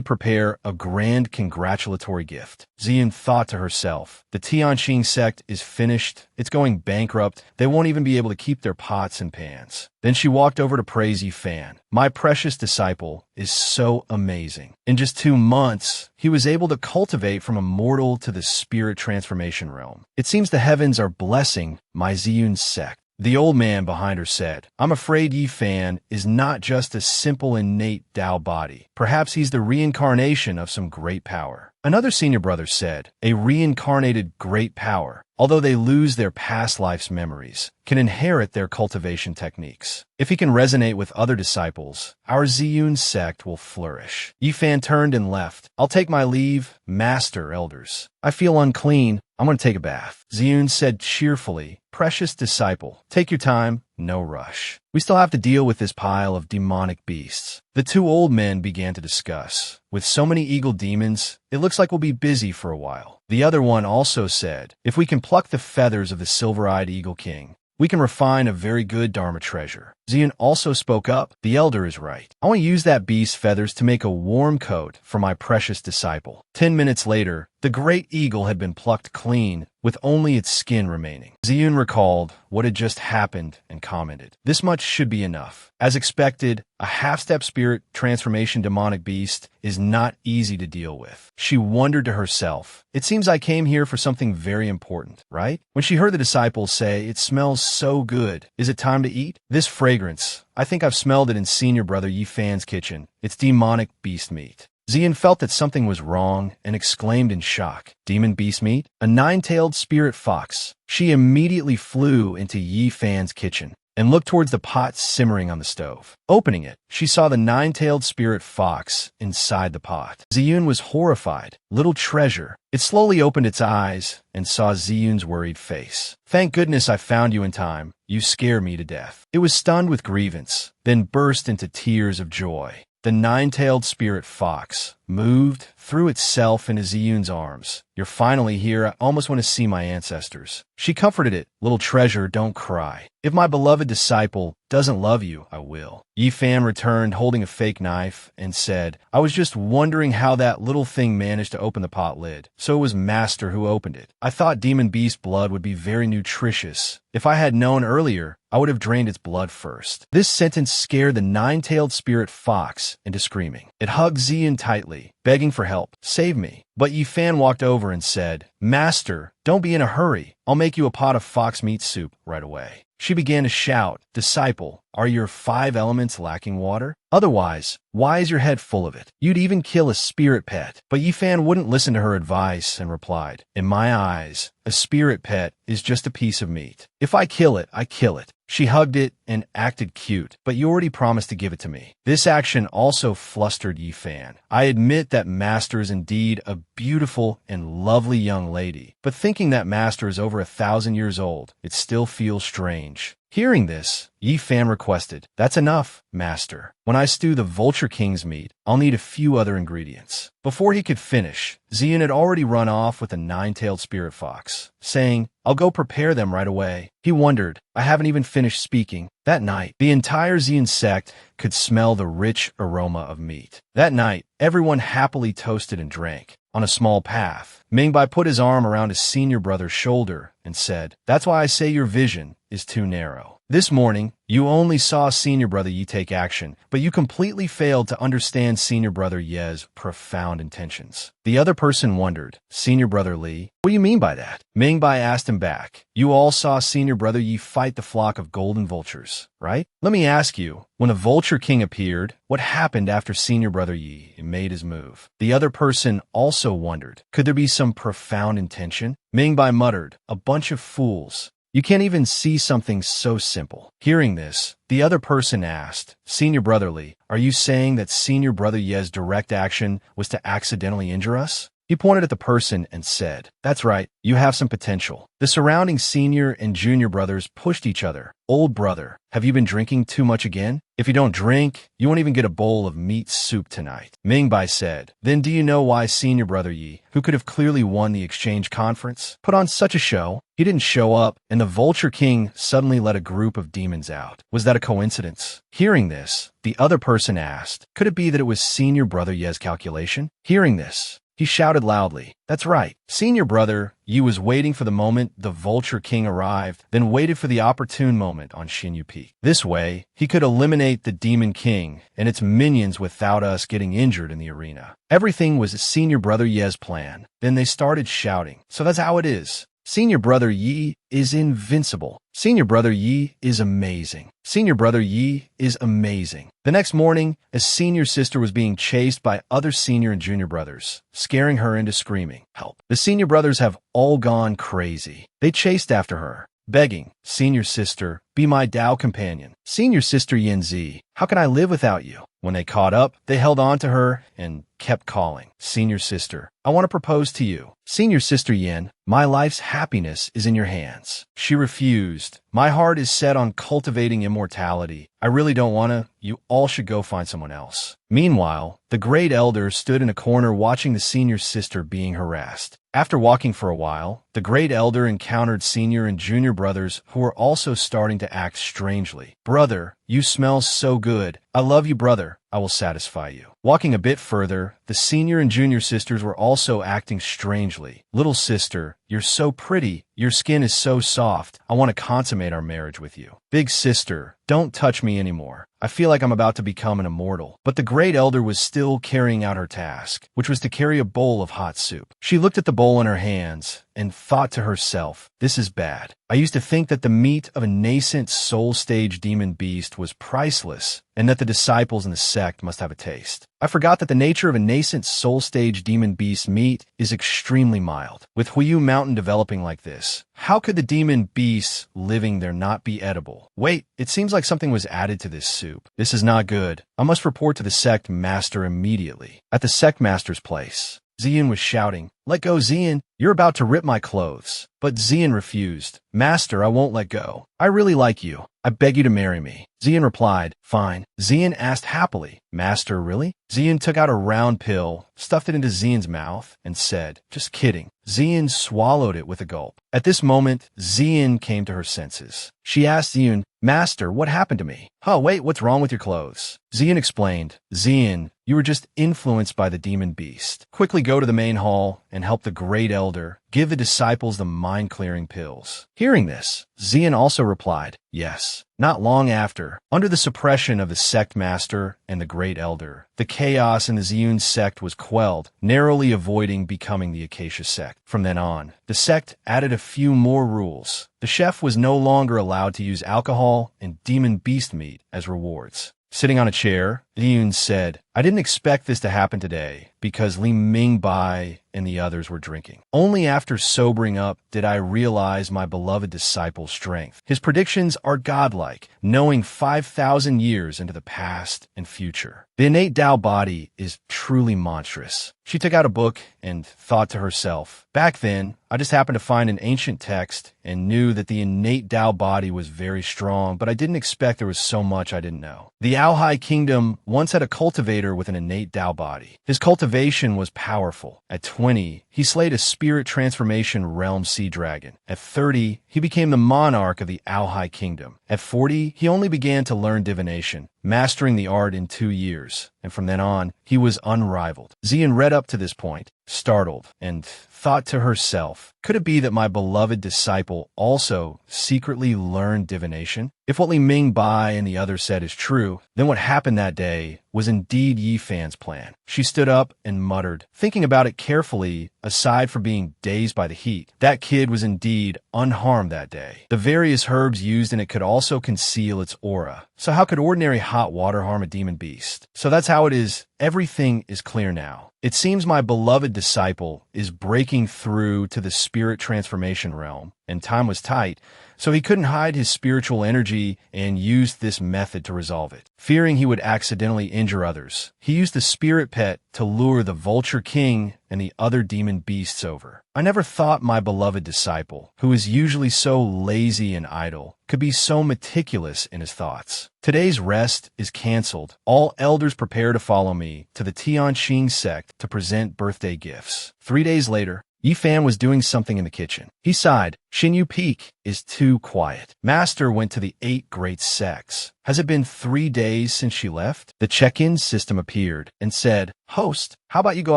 prepare a grand congratulatory gift." Ziyun thought to herself, "The Tianqing sect is finished. It's going bankrupt. They won't even be able to keep their pots and pans." Then she walked over to praise Yifan. "My precious disciple is so amazing. In just 2 months, he was able to cultivate from a mortal to the spirit transformation realm. It seems the heavens are blessing my Ziyun sect." The old man behind her said, "I'm afraid Yifan is not just a simple innate Tao body. Perhaps he's the reincarnation of some great power." Another senior brother said, "A reincarnated great power, although they lose their past life's memories, can inherit their cultivation techniques. If he can resonate with other disciples, our Ziyun sect will flourish." Yifan turned and left. "I'll take my leave, master elders. I feel unclean. I'm going to take a bath." Ziyun said cheerfully, "Precious disciple, take your time, no rush. We still have to deal with this pile of demonic beasts." The two old men began to discuss. "With so many eagle demons, it looks like we'll be busy for a while." The other one also said, "If we can pluck the feathers of the silver-eyed eagle king, we can refine a very good Dharma treasure." Ziyun also spoke up, "The elder is right. I want to use that beast's feathers to make a warm coat for my precious disciple." 10 minutes later, the great eagle had been plucked clean, with only its skin remaining. Ziyun recalled what had just happened and commented, "This much should be enough." As expected, a half-step spirit transformation demonic beast is not easy to deal with. She wondered to herself, "It seems I came here for something very important, right?" When she heard the disciples say, "It smells so good. Is it time to eat?" This fragrance, I think I've smelled it in senior brother Yifan's kitchen. It's demonic beast meat. Ziyun felt that something was wrong and exclaimed in shock, "Demon beast meat? A 9-tailed spirit fox." She immediately flew into Yifan's kitchen and looked towards the pot simmering on the stove. Opening it, she saw the 9-tailed spirit fox inside the pot. Ziyun was horrified. "Little treasure." It slowly opened its eyes and saw Ziyun's worried face. "Thank goodness I found you in time. You scare me to death." It was stunned with grievance, then burst into tears of joy. The 9-tailed spirit fox moved, threw itself into Ziyun's arms. "You're finally here. I almost want to see my ancestors." She comforted it. "Little treasure, don't cry. If my beloved disciple doesn't love you, I will." Yifan returned holding a fake knife and said, "I was just wondering how that little thing managed to open the pot lid. So it was Master who opened it. I thought demon beast blood would be very nutritious. If I had known earlier, I would have drained its blood first." This sentence scared the 9-tailed spirit fox into screaming. It hugged Ziyun tightly, begging for help. "Save me." But Yifan walked over and said, "Master, don't be in a hurry. I'll make you a pot of fox meat soup right away." She began to shout, "Disciple, are your 5 elements lacking water? Otherwise, why is your head full of it? You'd even kill a spirit pet." But Yifan wouldn't listen to her advice and replied, "In my eyes, a spirit pet is just a piece of meat. If I kill it, I kill it." She hugged it and acted cute, "But you already promised to give it to me." This action also flustered Yifan. "I admit that Master is indeed a beautiful and lovely young lady, but thinking that Master is over 1,000 years old, it still feels strange." Hearing this, Yifan requested, "That's enough, Master. When I stew the Vulture King's meat, I'll need a few other ingredients." Before he could finish, Ziyun had already run off with a 9-tailed spirit fox, saying, "I'll go prepare them right away." He wondered, "I haven't even finished speaking." That night, the entire Ziyun sect could smell the rich aroma of meat. That night, everyone happily toasted and drank. On a small path, Mingbai put his arm around his senior brother's shoulder and said, "That's why I say your vision is too narrow. This morning, you only saw senior brother Yi take action, but you completely failed to understand senior brother Ye's profound intentions." The other person wondered, "Senior brother Li, what do you mean by that?" Mingbai asked him back, "You all saw senior brother Yi fight the flock of golden vultures, right? Let me ask you, when the Vulture King appeared, what happened after senior brother Yi made his move?" The other person also wondered, could there be some profound intention? Mingbai muttered, "A bunch of fools. You can't even see something so simple. Hearing this, the other person asked, Senior Brother Li, are you saying that Senior Brother Ye's direct action was to accidentally injure us? He pointed at the person and said, That's right, you have some potential. The surrounding senior and junior brothers pushed each other. Old brother, have you been drinking too much again? If you don't drink, you won't even get a bowl of meat soup tonight. Ming Bai said, Then do you know why Senior Brother Yi, who could have clearly won the exchange conference, put on such a show? He didn't show up, and the Vulture King suddenly let a group of demons out. Was that a coincidence? Hearing this, the other person asked, Could it be that it was Senior Brother Ye's calculation? Hearing this, he shouted loudly, That's right. Senior Brother Yi was waiting for the moment the Vulture King arrived, then waited for the opportune moment on Xinyu Peak. This way, he could eliminate the Demon King and its minions without us getting injured in the arena. Everything was Senior Brother Ye's plan. Then they started shouting, So that's how it is. Senior Brother Yi is invincible. Senior Brother Yi is amazing. Senior Brother Yi is amazing. The next morning, a senior sister was being chased by other senior and junior brothers, scaring her into screaming, Help. The senior brothers have all gone crazy. They chased after her, begging, Senior sister, be my Tao companion. Senior sister Yanzi, how can I live without you? When they caught up, they held on to her and kept calling, Senior sister, I want to propose to you. Senior sister Yin, my life's happiness is in your hands. She refused. My heart is set on cultivating immortality. I really don't want to. You all should go find someone else. Meanwhile, the great elder stood in a corner watching the senior sister being harassed. After walking for a while, the great elder encountered senior and junior brothers who were also starting to act strangely. Brother, you smell so good. I love you, brother. I will satisfy you. Walking a bit further, the senior and junior sisters were also acting strangely. Little sister, you're so pretty. Your skin is so soft. I want to consummate our marriage with you. Big sister, don't touch me anymore. I feel like I'm about to become an immortal. But the great elder was still carrying out her task, which was to carry a bowl of hot soup. She looked at the bowl in her hands and thought to herself, This is bad. I used to think that the meat of a nascent soul-stage demon beast was priceless, and that the disciples in the sect must have a taste. I forgot that the nature of a nascent soul-stage demon beast meat is extremely mild. With Huyu Mountain developing like this, how could the demon beasts living there not be edible? Wait, it seems like something was added to this soup. This is not good. I must report to the sect master immediately. At the sect master's place, Zian was shouting, Let go, Zian. You're about to rip my clothes. But Zian refused. Master, I won't let go. I really like you. I beg you to marry me. Zian replied, Fine. Zian asked happily, Master, really? Zian took out a round pill, stuffed it into Zian's mouth, and said, Just kidding. Zian swallowed it with a gulp. At this moment, Zian came to her senses. She asked Zian, Master, what happened to me? Oh, wait, what's wrong with your clothes? Zian explained, Zian, you were just influenced by the demon beast. Quickly go to the main hall and help the great elder give the disciples the mind-clearing pills. Hearing this, Zian also replied, Yes. Not long after, under the suppression of the sect master and the great elder, the chaos in the Ziyun sect was quelled, narrowly avoiding becoming the Acacia sect. From then on, the sect added a few more rules. The chef was no longer allowed to use alcohol and demon beast meat as rewards. Sitting on a chair, Liyun said, I didn't expect this to happen today because Li Mingbai and the others were drinking. Only after sobering up did I realize my beloved disciple's strength. His predictions are godlike, knowing 5,000 years into the past and future. The innate Tao body is truly monstrous. She took out a book and thought to herself, Back then, I just happened to find an ancient text and knew that the innate Tao body was very strong, but I didn't expect there was so much I didn't know. The Aohai Kingdom once had a cultivator with an innate Tao body. His cultivation was powerful. At 20, he slayed a spirit transformation realm sea dragon. At 30, he became the monarch of the Aohai Kingdom. At 40, he only began to learn divination, mastering the art in 2 years, and from then on, he was unrivaled. Zian read up to this point, startled, and thought to herself, could it be that my beloved disciple also secretly learned divination? If what Li Mingbai and the others said is true, then what happened that day was indeed Yi Fan's plan. She stood up and muttered, thinking about it carefully. Aside from being dazed by the heat, that kid was indeed unharmed that day. The various herbs used in it could also conceal its aura. So how could ordinary hot water harm a demon beast? So that's how it is. Everything is clear now. It seems my beloved disciple is breaking through to the spirit transformation realm, and time was tight, so he couldn't hide his spiritual energy and used this method to resolve it. Fearing he would accidentally injure others, he used the spirit pet to lure the Vulture King and the other demon beasts over. I never thought my beloved disciple, who is usually so lazy and idle, could be so meticulous in his thoughts. Today's rest is cancelled. All elders prepare to follow me to the Tianqing sect to present birthday gifts. 3 days later, Yi Fan was doing something in the kitchen. He sighed. Xinyu Peak is too quiet. Master went to the 8 great sects. Has it been 3 days since she left? The check-in system appeared and said, Host, how about you go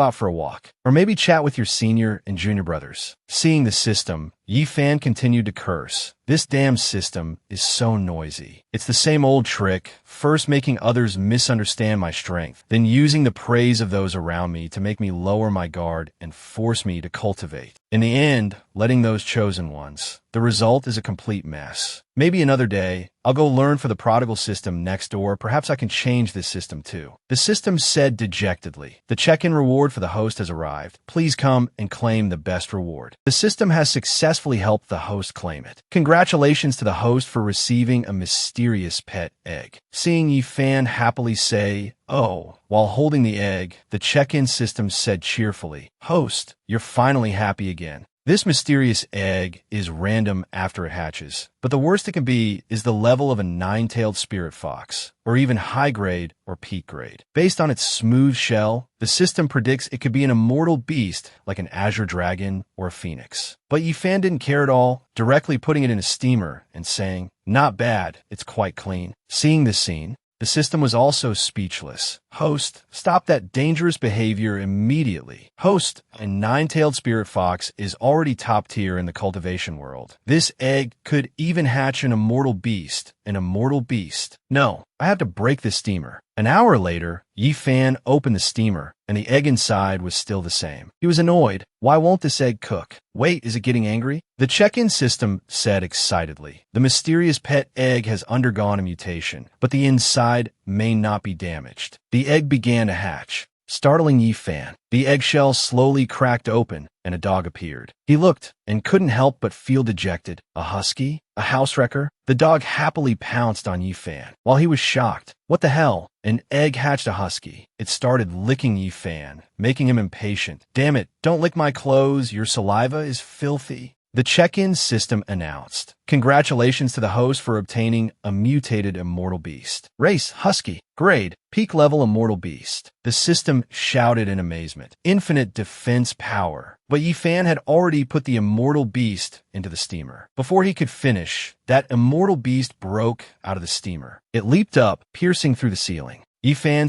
out for a walk? Or maybe chat with your senior and junior brothers. Seeing the system, Yi Fan continued to curse. This damn system is so noisy. It's the same old trick, first making others misunderstand my strength, then using the praise of those around me to make me lower my guard and force me to cultivate. In the end, letting those chosen ones. The result is a complete mess. Maybe another day, I'll go learn for the prodigal system next door. Perhaps I can change this system too. The system said dejectedly, the check-in reward for the host has arrived. Please come and claim the best reward. The system has successfully helped the host claim it. Congratulations to the host for receiving a mysterious pet egg. Seeing Yi Fan happily say, oh, while holding the egg, the check-in system said cheerfully, Host, you're finally happy again. This mysterious egg is random after it hatches, but the worst it can be is the level of a 9-tailed spirit fox, or even high grade or peak grade. Based on its smooth shell, the system predicts it could be an immortal beast like an azure dragon or a phoenix. But Yi Fan didn't care at all, directly putting it in a steamer and saying, not bad, it's quite clean. Seeing this scene, the system was also speechless. Host, stop that dangerous behavior immediately. Host, a 9-tailed spirit fox is already top tier in the cultivation world. This egg could even hatch an immortal beast. An immortal beast. No, I have to break the steamer. An hour later, Yi Fan opened the steamer, and the egg inside was still the same. He was annoyed. Why won't this egg cook? Wait, is it getting angry? The check-in system said excitedly, the mysterious pet egg has undergone a mutation, but the inside may not be damaged. The egg began to hatch. Startling Yi Fan, the eggshell slowly cracked open, and a dog appeared. He looked and couldn't help but feel dejected. A husky? A house wrecker? The dog happily pounced on Yi Fan, while he was shocked. What the hell? An egg hatched a husky. It started licking Yi Fan, making him impatient. Damn it, don't lick my clothes, your saliva is filthy. The check-in system announced, congratulations to the host for obtaining a mutated immortal beast. Race, husky. Grade, peak level immortal beast. The system shouted in amazement. Infinite defense power. But Yi Fan had already put the immortal beast into the steamer. Before he could finish, that immortal beast broke out of the steamer. It leaped up, piercing through the ceiling. Yi Fan